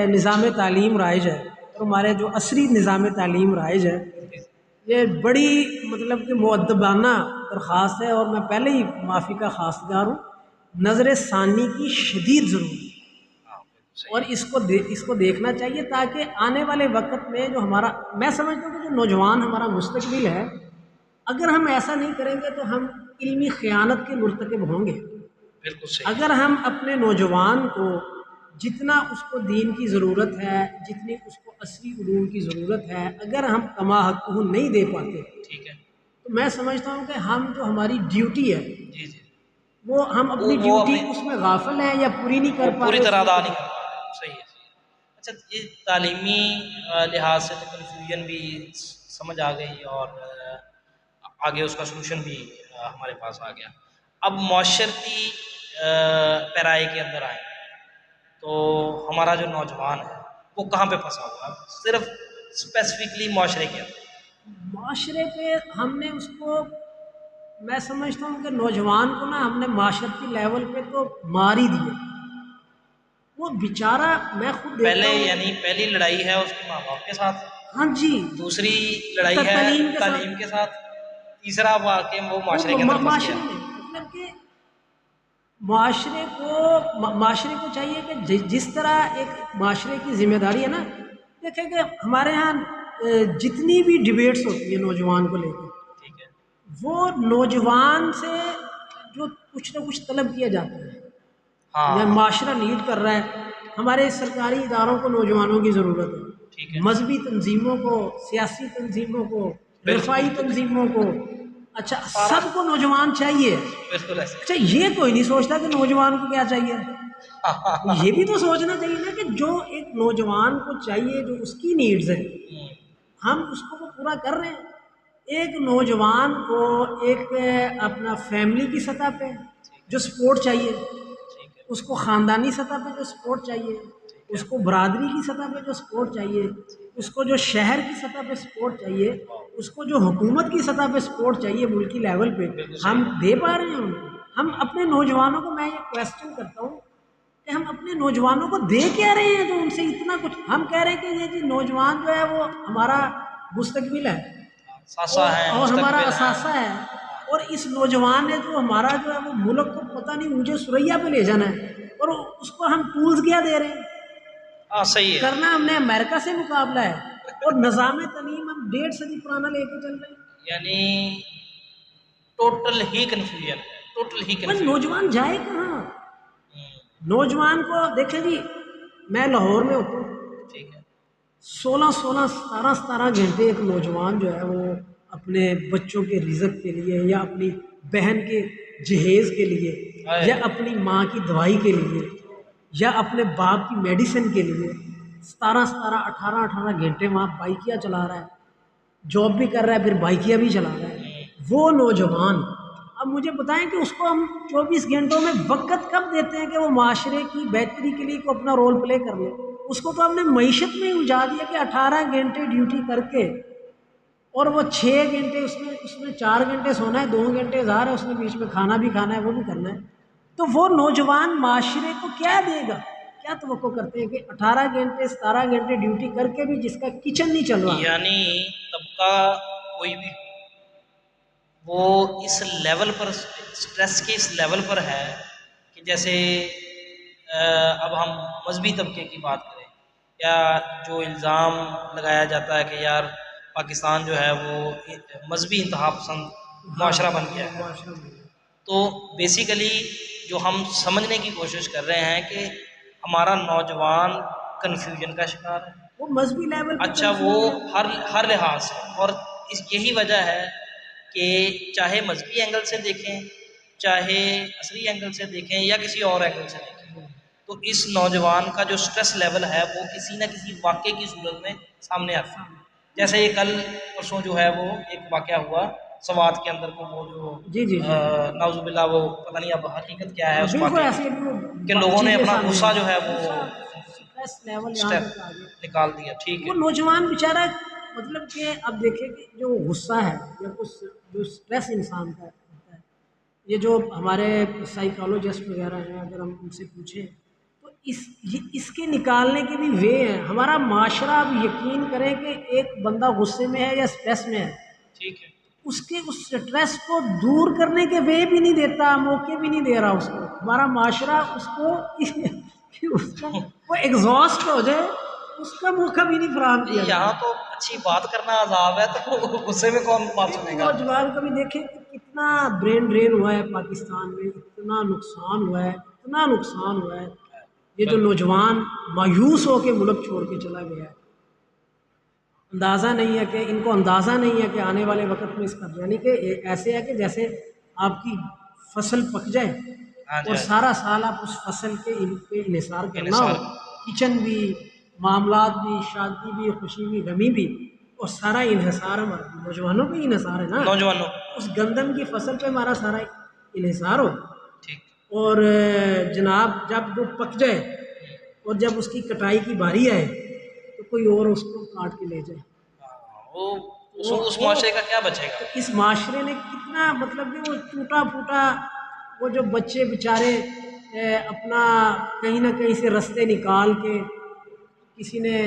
نظام تعلیم رائج ہے اور ہمارے جو عصری نظام تعلیم رائج ہے، یہ بڑی مطلب کہ مؤدبانہ درخواست ہے اور میں پہلے ہی معافی کا خواستگار ہوں. نظر ثانی کی شدید ضرورت ہے ہاں اور صحیح اس کو دیکھنا چاہیے تاکہ آنے والے وقت میں جو ہمارا، میں سمجھتا ہوں کہ جو نوجوان ہمارا مستقبل ہے، اگر ہم ایسا نہیں کریں گے تو ہم علمی خیانت کے مرتکب ہوں گے. بالکل صحیح. اگر ہم اپنے نوجوان کو جتنا اس کو دین کی ضرورت ہے، جتنی اس کو عصری علوم کی ضرورت ہے، اگر ہم کما حق نہیں دے پاتے ٹھیک ہے. تو میں سمجھتا ہوں کہ ہم جو ہماری ڈیوٹی ہے جی جی وہ ہم اپنی وہ ڈیوٹی اپنی اس میں غافل ہیں یا پوری نہیں وہ کر پا پوری رہے. طرح ادا نہیں کر پا رہے. صحیح ہے صحیح ہے. اچھا یہ تعلیمی لحاظ سے تو کنفیوژن بھی سمجھ آ گئی اور آگے اس کا سلوشن بھی ہمارے پاس آ گیا. اب معاشرتی پیرائے کے اندر آئیں تو ہمارا جو نوجوان ہے وہ کہاں پہ پھنسا ہوا ہے؟ صرف اسپیسیفکلی معاشرے کے اندر. معاشرے پہ ہم نے اس کو، میں سمجھتا ہوں کہ نوجوان کو نا ہم نے معاشرتی لیول پہ تو مار ہی دیا. وہ بیچارہ، میں خود دیکھتا پہلے ہوں. یعنی پہلی لڑائی ہے اس کے ماں باپ کے ساتھ، ہاں جی، دوسری لڑائی ہے تعلیم کے ساتھ، تیسرا واقع وہ معاشرے کے اندر پھنس گیا. معاشرے میں مطلب کہ معاشرے کو چاہیے کہ جس طرح ایک معاشرے کی ذمہ داری ہے نا، دیکھیں کہ ہمارے ہاں جتنی بھی ڈبیٹس ہوتی ہیں نوجوان کو لے کے، ٹھیک ہے. وہ نوجوان سے جو کچھ نہ کچھ طلب کیا جاتا ہے یا ہاں معاشرہ نیڈ کر رہا ہے. ہمارے سرکاری اداروں کو نوجوانوں کی ضرورت ہے، ٹھیک ہے. مذہبی تنظیموں کو، سیاسی تنظیموں کو، رفائی بالکل تنظیموں کو، اچھا سارا سب کو نوجوان چاہیے. بالکل ایسے. اچھا یہ کوئی نہیں سوچتا کہ نوجوان کو کیا چاہیے. یہ بھی تو سوچنا چاہیے نا کہ جو ایک نوجوان کو چاہیے، جو اس کی نیڈز ہیں، ہم اس کو وہ پورا کر رہے ہیں. ایک نوجوان کو ایک اپنا فیملی کی سطح پہ جو سپورٹ چاہیے، اس کو خاندانی سطح پہ جو سپورٹ چاہیے، اس کو برادری کی سطح پہ جو سپورٹ چاہیے، اس کو جو شہر کی سطح پہ سپورٹ چاہیے، اس کو جو حکومت کی سطح پہ سپورٹ چاہیے ملکی لیول پہ، ہم دے پا رہے ہیں ان کو. ہم اپنے نوجوانوں کو، میں یہ کویسچن کرتا ہوں کہ ہم اپنے نوجوانوں کو دے کیا رہے ہیں جو ان سے اتنا کچھ. ہم کہہ رہے ہیں کہ یہ جی نوجوان جو ہے وہ ہمارا مستقبل ہے اور ہمارا اثاثہ ہے، اور اس نوجوان نے جو ہمارا جو ہے وہ ملک کو پتہ نہیں مجھے سریا پہ لے جانا ہے، اور اس کو ہم ٹولز کیا دے رہے ہیں. ہاں صحیح ہے. کرنا ہم نے امریکہ سے مقابلہ ہے اور نظام تعلیم ہم 1.5 صدی پرانا لے کے چل رہے ہیں. یعنی ٹوٹل ہی کنفیوژن ہے، ٹوٹل ہی پر کنفیوژن. نوجوان جائے کہاں؟ نوجوان کو دیکھیں جی، میں لاہور میں ہوتا ہوں، ٹھیک ہے 17 گھنٹے ایک نوجوان جو ہے وہ اپنے بچوں کے رزق کے لیے یا اپنی بہن کے جہیز کے لیے یا اپنی ماں کی دوائی کے لیے یا اپنے باپ کی میڈیسن کے لیے 18 گھنٹے وہاں بائکیا چلا رہا ہے، جاب بھی کر رہا ہے، پھر بائکیا بھی چلا رہا ہے وہ نوجوان۔ اب مجھے بتائیں کہ اس کو ہم 24 گھنٹوں میں وقت کب دیتے ہیں کہ وہ معاشرے کی بہتری کے لیے کو اپنا رول پلے کر لے؟ اس کو تو ہم نے معیشت میں ہی الجھا دیا کہ 18 گھنٹے ڈیوٹی کر کے اور وہ 6 گھنٹے اس میں 4 گھنٹے سونا ہے، 2 گھنٹے اظہار ہے، اس نے بیچ میں کھانا بھی کھانا ہے، وہ بھی کرنا ہے۔ تو وہ نوجوان معاشرے کو کیا دے گا؟ کیا توقع کرتے ہیں کہ 18 گھنٹے 17 گھنٹے ڈیوٹی کر کے بھی جس کا کچن نہیں چل رہا؟ یعنی طبقہ کوئی بھی وہ اس لیول پر سٹریس کے اس لیول پر ہے کہ جیسے اب ہم مذہبی طبقے کی بات کریں یا جو الزام لگایا جاتا ہے کہ یار پاکستان جو ہے وہ مذہبی انتہا پسند معاشرہ بن گیا ہے، تو بیسیکلی جو ہم سمجھنے کی کوشش کر رہے ہیں کہ ہمارا نوجوان کنفیوژن کا شکار ہے، وہ مذہبی لیول پہ اچھا وہ ہر لحاظ سے، اور یہی وجہ ہے کہ چاہے مذہبی اینگل سے دیکھیں، چاہے عصری اینگل سے دیکھیں یا کسی اور اینگل سے دیکھیں، تو اس نوجوان کا جو سٹریس لیول ہے وہ کسی نہ کسی واقعے کی صورت میں سامنے آتا ہے۔ جیسے یہ کل پرسوں جو ہے وہ ایک واقعہ ہوا سوات کے اندر کو، وہ جو نعوذ باللہ وہ پتہ نہیں اب حقیقت کیا ہے اس واقعے کی، کہ لوگوں نے اپنا غصہ جو ہے وہ نکال دیا۔ ٹھیک ہے، وہ نوجوان بیچارہ مطلب کہ اب دیکھیں کہ جو غصہ ہے یا کچھ جو اسٹریس انسان کا ہوتا ہے، یہ جو ہمارے سائیکالوجسٹ وغیرہ ہیں اگر ہم ان سے پوچھیں تو اس کے نکالنے کے بھی وے ہیں۔ ہمارا معاشرہ اب یقین کریں کہ ایک بندہ غصے میں ہے یا اسٹریس میں ہے، ٹھیک ہے، اس کے اس اسٹریس کو دور کرنے کے وے بھی نہیں دیتا، موقع بھی نہیں دے رہا اس کو۔ ہمارا معاشرہ اس کو وہ ایگزاسٹ ہو جائے اس کا موقع بھی نہیں فراہم کیا۔ یہاں تو اچھی بات کرنا عذاب ہے، تو غصے میں کون بات سنے گا؟ نوجوان کو بھی دیکھیں کہ کتنا برین ڈرین ہوا ہے پاکستان میں، اتنا نقصان ہوا ہے، اتنا نقصان ہوا ہے۔ یہ جو نوجوان مایوس ہو کے ملک چھوڑ کے چلا گیا ہے، اندازہ نہیں ہے کہ ان کو اندازہ نہیں ہے کہ آنے والے وقت میں اس کا یعنی کہ ایسے ہے کہ جیسے آپ کی فصل پک جائے اور سارا سال آپ اس فصل کے پہ انحصار کرنا ہو، کچن بھی، معاملات بھی، شادی بھی، خوشی بھی، غمی بھی، اور سارا انحصار ہمارا نوجوانوں پہ انحصار ہے نا، نوجوانوں اس گندم کی فصل پہ ہمارا سارا انحصار ہو، اور جناب جب وہ پک جائے اور جب اس کی کٹائی کی باری آئے تو کوئی اور اس کو کاٹ کے لے جائے، اس معاشرے کا کیا بچے گا؟ اس معاشرے نے کتنا مطلب کہ وہ ٹوٹا پھوٹا، وہ جو بچے بیچارے اپنا کہیں نہ کہیں سے رستے نکال کے، کسی نے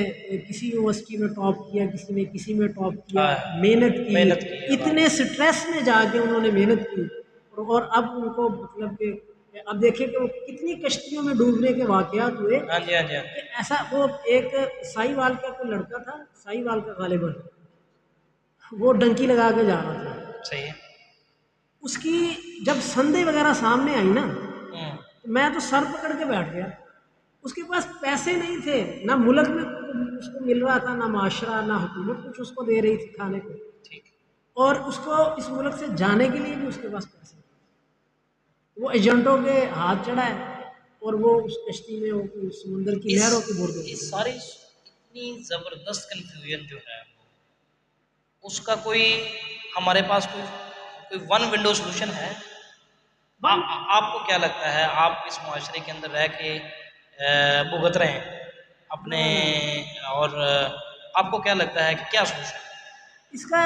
کسی یونیورسٹی میں ٹاپ کیا، کسی نے کسی میں ٹاپ کیا، محنت کی، اتنے سٹریس میں جا کے انہوں نے محنت کی، اور اب ان کو مطلب کہ اب دیکھیں کہ وہ کتنی کشتیوں میں ڈوبنے کے واقعات ہوئے۔ کہ ایسا وہ ایک سائی وال کا کوئی لڑکا تھا، سائی وال کا غالباً، وہ ڈنکی لگا کے جا رہا تھا، صحیح ہے، اس کی جب سندے وغیرہ سامنے آئی نا تو میں تو سر پکڑ کے بیٹھ گیا۔ اس کے پاس پیسے نہیں تھے، نہ ملک میں اس کو مل رہا تھا، نہ معاشرہ، نہ حکومت کچھ اس کو دے رہی تھی کھانے کو، اور اس کو اس ملک سے جانے کے لیے بھی اس کے پاس پیسے نہیں۔ وہ ایجنٹوں کے ہاتھ چڑھا ہے اور وہ اس کشتی میں وہ سمندر کی لہروں کی بور گئی۔ اس ساری اتنی زبردست کنفیوژن جو ہے اس کا کوئی ہمارے پاس کوئی ون ونڈو سولوشن ہے؟ آپ کو کیا لگتا ہے؟ آپ اس معاشرے کے اندر رہ کے بھگت رہے ہیں اپنے، اور آپ کو کیا لگتا ہے کہ کیا سولوشن ہے اس کا؟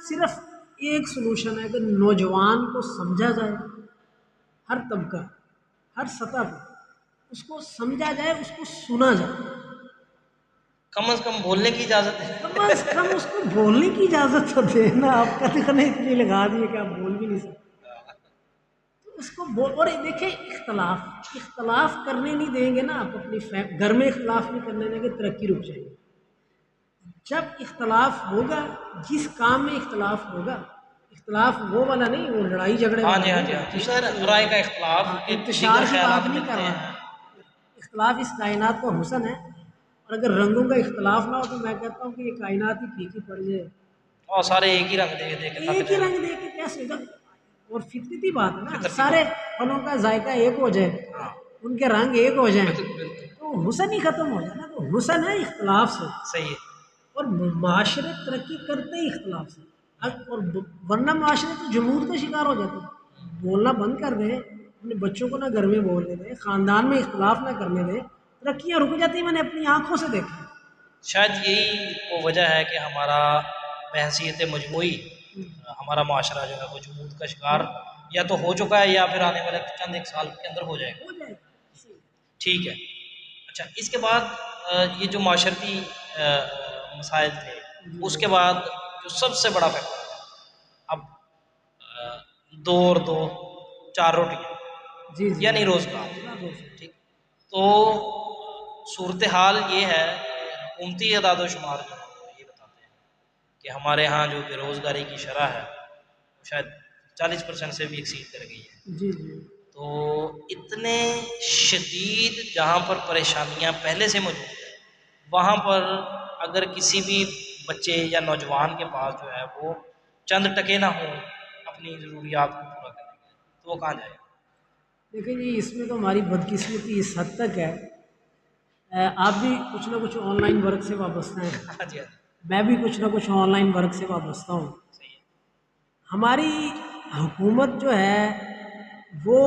صرف ایک سولوشن ہے کہ نوجوان کو سمجھا جائے، ہر طبقہ، ہر سطح پہ اس کو سمجھا جائے، اس کو سنا جائے، کم از کم بولنے کی اجازت ہے، کم از کم اس کو بولنے کی اجازت تو دے نا۔ آپ کا تو اتنی لگا دیے کہ آپ بول بھی نہیں سکتے، تو اس کو اور دیکھیں اختلاف کرنے نہیں دیں گے نا آپ، اپنی گھر میں اختلاف نہیں کرنے دیں گے، ترقی رک جائے گی۔ جب اختلاف ہوگا، جس کام میں اختلاف ہوگا، اختلاف وہ والا نہیں، وہ لڑائی جھگڑے والا، رائے کا اختلاف، انتشار کی بات نہیں کر رہا، اختلاف اس کائنات کا حسن ہے اور اگر رنگوں کا اختلاف نہ ہو تو میں کہتا ہوں کہ یہ کائنات ہی پھیکی پڑ جائے. اور سارے ایک ہی رنگ دیکھ دیکھ کے تھک ایک ہی جائیں. رنگ دیکھ کے کیسے ہوگا؟ اور فطرتی بات ہے نا، فطرتی سارے پھلوں کا ذائقہ ایک ہو جائے، ہاں ان کے رنگ ایک ہو جائیں بالکل تو حسن ہی ختم ہو جائے نا. تو حسن ہے اختلاف سے، صحیح ہے. اور معاشرے ترقی کرتے ہی اختلاف سے. اور ورنہ معاشرے تو جمود کا شکار ہو جاتے ہیں. بولنا بند کر دیں، اپنے بچوں کو نہ گھر میں بولنے دیں، خاندان میں اختلاف نہ کرنے دیں، ترقیاں رک جاتی ہیں. میں نے اپنی آنکھوں سے دیکھا. شاید یہی وہ وجہ ہے کہ ہمارا بحیثیت مجموعی ہمارا معاشرہ جو ہے وہ جمود کا شکار یا تو ہو چکا ہے یا پھر آنے والے چند ایک سال کے اندر ہو جائے گا. ہو جائے گا. ٹھیک ہے. اچھا اس کے بعد یہ جو معاشرتی مسائل تھے، اس کے بعد جو سب سے بڑا فیکٹر ہے اب دو اور دو چار روٹیاں جی جی یعنی روزگار. ٹھیک. تو صورتحال یہ ہے کہ حکومتی اعداد و شمار جو ہے وہ یہ بتاتے ہیں کہ ہمارے ہاں جو بے روزگاری کی شرح ہے وہ شاید 40% سے بھی ایکسیڈ کر گئی ہے. جی جی تو اتنے شدید جہاں پر پریشانیاں پہلے سے موجود ہیں وہاں پر اگر کسی بھی بچے یا نوجوان کے پاس جو ہے وہ چند ٹکے نہ ہوں اپنی ضروریات کو پورا کرنے کے لیے تو وہ کہاں جائے گا؟ دیکھیں جی، اس میں تو ہماری بدقسمتی اس حد تک ہے. آپ بھی کچھ نہ کچھ آن لائن ورک سے وابستہ ہیں، ہاں جی ہاں جی. میں بھی کچھ نہ کچھ آن لائن ورک سے وابستہ ہوں. صحیح ہے. ہماری حکومت جو ہے وہ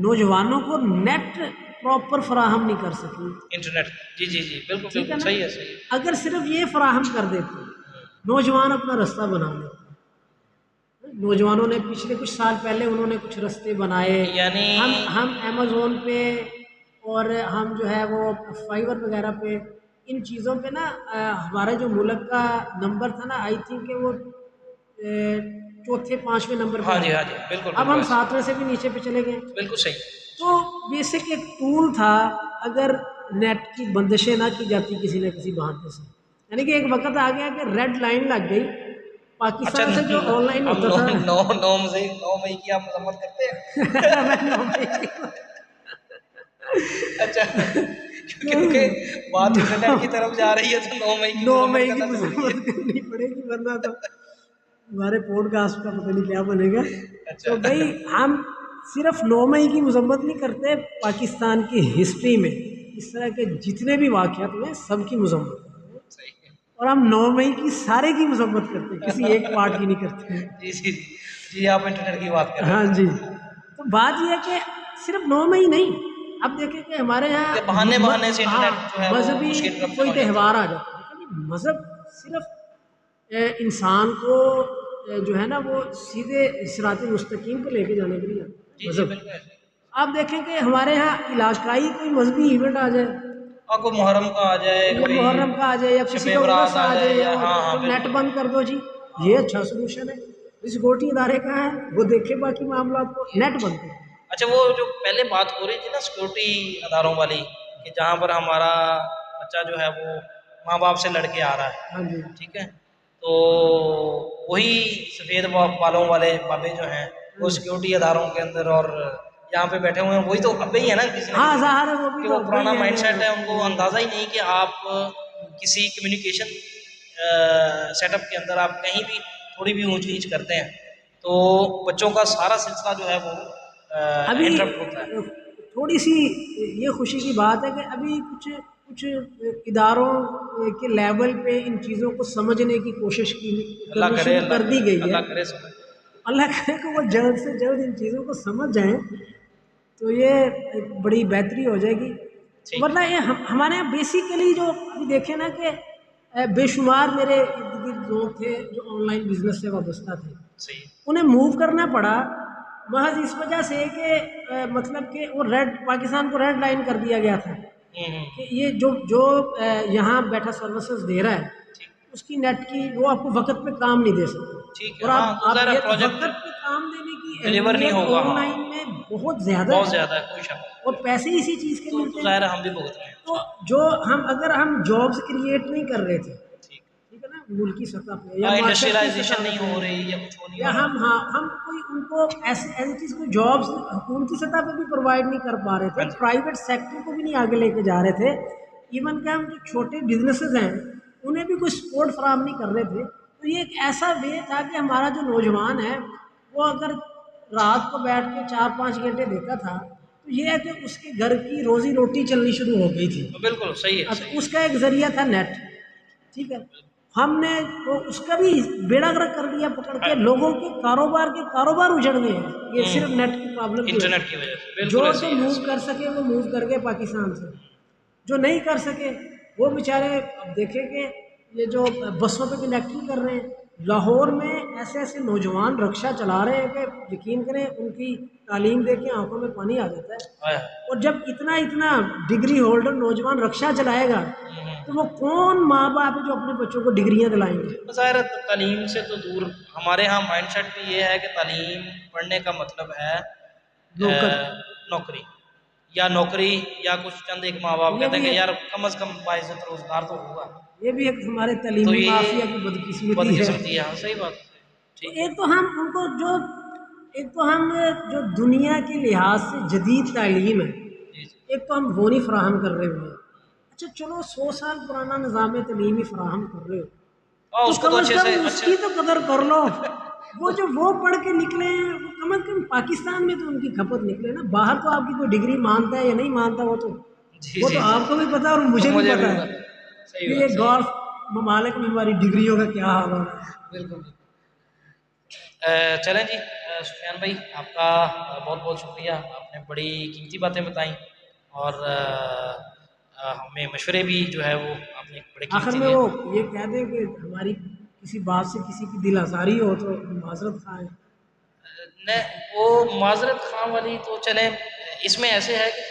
نوجوانوں کو نیٹ پراپر فراہم نہیں کر سکی. انٹرنیٹ جی جی جی بالکل ٹھیک ہے بالکل نا؟ صحیح ہے صحیح ہے. اگر صرف یہ فراہم کر دیتے نوجوان اپنا رستہ بنا لیتے. نوجوانوں نے پچھلے کچھ سال پہلے انہوں نے کچھ رستے بنائے. یعنی ہم امیزون پہ اور ہم جو ہے وہ فائبر وغیرہ پہ ان چیزوں پہ نا ہمارے جو ملک کا نمبر تھا نا، آئی تھنک کہ وہ چوتھے پانچویں نمبر پہ ہاں آ جی گیا. ہاں جی بالکل اب ہم بالکل 7ویں سے بھی نیچے پہ چلے گئے. بالکل صحیح. تو بیسک ایک ٹول تھا، اگر نیٹ کی بندشیں نہ کی جاتی کسی نہ کسی بہانے سے. یعنی کہ ایک وقت آ گیا کہ ریڈ لائن لگ گئی اچھا پاکستان سے جو آن لائن اب ہوتا تھا. 9 مئی کی آپ مذمت کرتے ہیں؟ اچھا کیونکہ بات انٹرنیٹ کی طرف جا رہی ہے تو 9 مئی کی 9 مذمت مئی کی کرنا ضروری ہے. مذمت کرنی پڑے گی ورنہ تو ہمارے پوڈ کاسٹ کا پتہ نہیں کیا بنے گا. اچھا تو بھائی ہم صرف 9 مئی کی مذمت نہیں کرتے، پاکستان کی ہسٹری میں اس طرح کے جتنے بھی واقعات ہوئے سب کی مذمت کرتے ہیں. صحیح ہے. اور ہم 9 مئی کی سارے کی مذمت کرتے ہیں، کسی ایک پارٹ کی نہیں کرتے. جی جی جی جی آپ انٹرنیٹ کی بات کر رہے ہاں ہیں. جی. تو بات یہ ہے کہ صرف 9 مئی نہیں، اب دیکھیں کہ ہمارے یہاں کہ بہانے سے انٹرنیٹ جو ہے وہ مذہبی اس کی انٹرپشن کوئی ہو جاتی ہے. تہوار آ جاتا ہے. مذہب صرف انسان کو جو ہے نا وہ سیدھے صراط مستقیم پہ لے کے جانے کے لیے آتا ہے جی جی مذہب. بالکل. آپ دیکھیں کہ ہمارے یہاں علاقائی کوئی مذہبی ایونٹ آ جائے اور کوئی محرم کا آ جائے یا کوئی محرم کا آ جائے یا کسی شب کا برات عرس آ جائے یا یا ہاں تو نیٹ بالکل. بند کر دو جی، یہ اچھا سولوشن ہے. سیکورٹی ادارے کہاں ہے وہ دیکھے باقی معاملات کو، نیٹ بند کر. اچھا وہ جو پہلے بات ہو رہی تھی نا سیکورٹی اداروں والی کہ جہاں پر ہمارا بچہ جو ہے وہ ماں باپ سے لڑ کے آ رہا ہے. ہاں جی. ٹھیک ہے. تو وہی سفید بالوں والے بابے جو ہیں وہ سیکورٹی اداروں کے اندر اور یہاں پہ بیٹھے ہوئے ہیں، وہی تو ابے ہی ہے نا کسی نہ ہاں کسی ظاہر ہے وہ بھی کہ تو وہ پرانا وہی مائنڈ سیٹ ہے. ان کو اندازہ ہی نہیں کہ آپ کسی کمیونیکیشن سیٹ اپ کے اندر آپ کہیں بھی تھوڑی بھی اونچ نیچ کرتے ہیں تو بچوں کا سارا سلسلہ جو ہے وہ ابھی انٹرپٹ ہوتا ہے. تھوڑی سی یہ خوشی کی بات ہے کہ ابھی کچھ اداروں کے لیول پہ ان چیزوں کو سمجھنے کی کوشش اللہ کرنی کرے شروع کر دی گئی ہے. اللہ کرے سمجھ. اللہ کرے کہ وہ جلد سے جلد ان چیزوں کو سمجھ جائیں تو یہ ایک بڑی بہتری ہو جائے گی. ٹھیک. ورنہ یہ ہمارے یہاں بیسیکلی جو ابھی دیکھیں نا کہ بے شمار میرے ارد گرد لوگ تھے جو آن لائن بزنس سے وابستہ تھے، صحیح. انہیں موو کرنا پڑا محض اس وجہ سے کہ مطلب کہ وہ پاکستان کو ریڈ لائن کر دیا گیا تھا کہ یہ جو یہاں بیٹھا سروسز دے رہا ہے اس کی نیٹ کی وہ آپ کو وقت پہ کام نہیں دے سکتا. ٹھیک ہے. اور ہاں تو آپ ظاہر یہ پروجیکٹ وقت پہ کام دینے کی ڈلیور نہیں اہمیت ہوگا. آن ہاں لائن میں بہت زیادہ ہے کوئی شک نہیں. اور پیسے اسی چیز کے تو ملتے ہیں. ظاہر ہم بھی بھگت رہے ہیں. تو جو اگر ہم جابس کریٹ نہیں کر رہے تھے، ٹھیک. ٹھیک ہے نا، ملکی سطح پہ یا انڈسٹریلائزیشن نہیں ہو رہی یا کچھ ہو نہیں یا ہو رہا. ہم کوئی ان کو ایسی چیز کو جابس حکومتی سطح پہ بھی پرووائڈ نہیں کر پا رہے تھے، ہاں جی. پرائیویٹ سیکٹر کو بھی نہیں آگے لے کے جا رہے تھے ایون کہ ہم جو چھوٹے بزنسز ہیں انہیں بھی کوئی سپورٹ فراہم نہیں کر رہے تھے. تو یہ ایک ایسا وے تھا کہ ہمارا جو نوجوان ہے وہ اگر رات کو بیٹھ کے 4-5 گھنٹے دیتا تھا تو یہ ہے کہ اس کے گھر کی روزی روٹی چلنی شروع ہو گئی تھی. بالکل صحیح ہے، اب صحیح اس کا ایک ذریعہ تھا نیٹ. ٹھیک ہے، ہم نے تو اس کا بھی بیڑا گرک کر دیا پکڑ کے. لوگوں کے کاروبار اجڑ گئے ہیں یہ صرف نیٹ کی پرابلم کی وجہ انٹرنیٹ کی وجہ سے. سے. بالکل جو ایسے تو ہی ہے. موو کر سکے وہ موو کر گئے پاکستان سے، جو نہیں کر سکے وہ بیچارے اب دیکھیں کہ یہ جو بسوں پہ کنڈکٹر کر رہے ہیں لاہور میں ایسے ایسے نوجوان رکشہ چلا رہے ہیں کہ یقین کریں ان کی تعلیم دیکھ کے آنکھوں میں پانی آ جاتا ہے. اور جب اتنا ڈگری ہولڈر نوجوان رکشہ چلائے گا تو وہ کون ماں باپ ہے جو اپنے بچوں کو ڈگریاں دلائیں گے؟ ظاہر ہے تعلیم سے تو دور. ہمارے ہاں مائنڈ سیٹ بھی یہ ہے کہ تعلیم پڑھنے کا مطلب ہے نوکری یا کچھ چند ایک ماں باپ کہتے ہیں کہ یار کم از کم باعزت روزگار تو ہوگا. یہ بھی ایک ہمارے تو تعلیمی یہ مافیا کی بدقسمتی ہے. بدقسمتی ہے. ہاں صحیح بات. ٹھیک ہے. ایک تو ہم جو دنیا کے لحاظ سے جدید تعلیم ہے جی جی. ایک تو ہم وہ نہیں فراہم کر رہے ہوئے. اچھا چلو 100 سال پرانا نظام تعلیمی فراہم کر رہے ہو اس تو کو کم تو از اچھے سے کم اس کی تو قدر کر لو. وہ پڑھ کے نکلے ہیں وہ کم از کم پاکستان میں تو ان کی کھپت نکلے نا. باہر تو آپ کی کوئی ڈگری مانتا ہے یا نہیں مانتا وہ تو آپ کو بھی پتا اور مجھے بھی پتا ہے کہ یہ گولف ممالک میں ہماری ڈگریوں کا کیا حال ہو رہا ہے. بالکل. چلیں جی سفیان بھائی آپ کا بہت بہت شکریہ. آپ نے بڑی قیمتی باتیں بتائیں اور ہمیں مشورے بھی جو ہے وہ آپ نے بڑے آخر قیمتی میں دیے. وہ یہ کہہ دیں کہ ہماری کسی بات سے کسی کی دل آزاری ہو تو معذرت خواہیں. وہ معذرت خواہ والی تو چلیں اس میں ایسے ہے کہ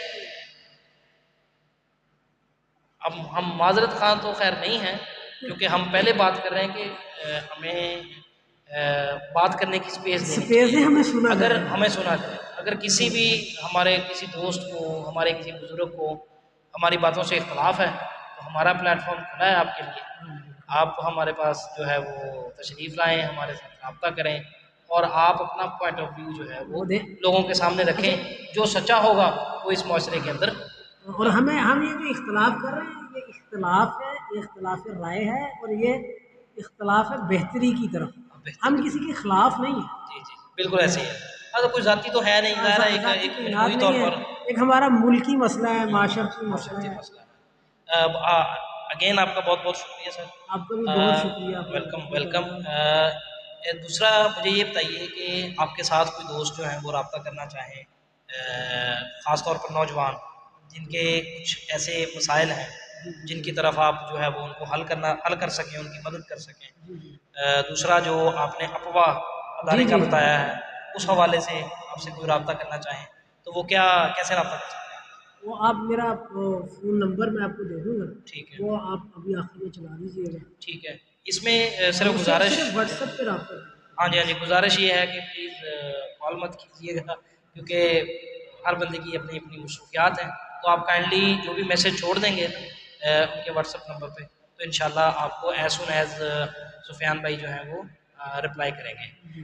اب ہم معذرت خواہ تو خیر نہیں ہیں کیونکہ ہم پہلے بات کر رہے ہیں کہ ہمیں بات کرنے کی اسپیس ہے ہمیں سنا اگر جائے. ہمیں سنا جائے. اگر کسی بھی ہمارے کسی دوست کو ہمارے کسی بزرگ کو ہماری باتوں سے اختلاف ہے تو ہمارا پلیٹ فارم کھلا ہے آپ کے لیے. آپ ہمارے پاس جو ہے وہ تشریف لائیں ہمارے ساتھ رابطہ کریں اور آپ اپنا پوائنٹ آف ویو جو ہے وہ لوگوں کے سامنے رکھیں. جو سچا ہوگا وہ اس معاشرے کے اندر. اور ہم یہ جو اختلاف کر رہے ہیں یہ اختلاف ہے، یہ اختلاف رائے ہے اور یہ اختلاف ہے بہتری کی طرف. ہم کسی کے خلاف نہیں ہیں. جی جی بالکل ایسے ہی ہے. اگر کوئی ذاتی تو ہے نہیں ظاہر ہے ایک مجموعی طور پر ایک ہمارا ملکی مسئلہ ہے، معاشرتی مسئلہ ہے. اگین آپ کا بہت بہت شکریہ سر. آپ کا بھی بہت شکریہ. ویلکم. دوسرا مجھے یہ بتائیے کہ آپ کے ساتھ کوئی دوست جو ہیں وہ رابطہ کرنا چاہیں خاص طور پر نوجوان جن کے کچھ ایسے مسائل ہیں جن کی طرف آپ جو ہے وہ ان کو حل کر سکیں، ان کی مدد کر سکیں. دوسرا جو آپ نے اپوا ادارے کا بتایا ہے اس حوالے سے آپ سے کوئی رابطہ کرنا چاہیں تو وہ کیسے رابطہ کر سکتے ہیں؟ وہ آپ میرا فون نمبر میں آپ کو دے دوں گا. ٹھیک ہے. وہ آپ ابھی آخر میں چلا دیجیے گا. ٹھیک ہے. اس میں صرف گزارش واٹس ایپ پہ رابطہ. ہاں جی گزارش یہ ہے کہ پلیز کال مت کیجیے گا کیونکہ ہر بندے کی اپنی اپنی مصروفیات ہیں. تو آپ کائنڈلی جو بھی میسج چھوڑ دیں گے ان کے واٹس ایپ نمبر پہ تو انشاءاللہ آپ کو ایز سون ایز سفیان بھائی جو ہیں وہ رپلائی کریں گے.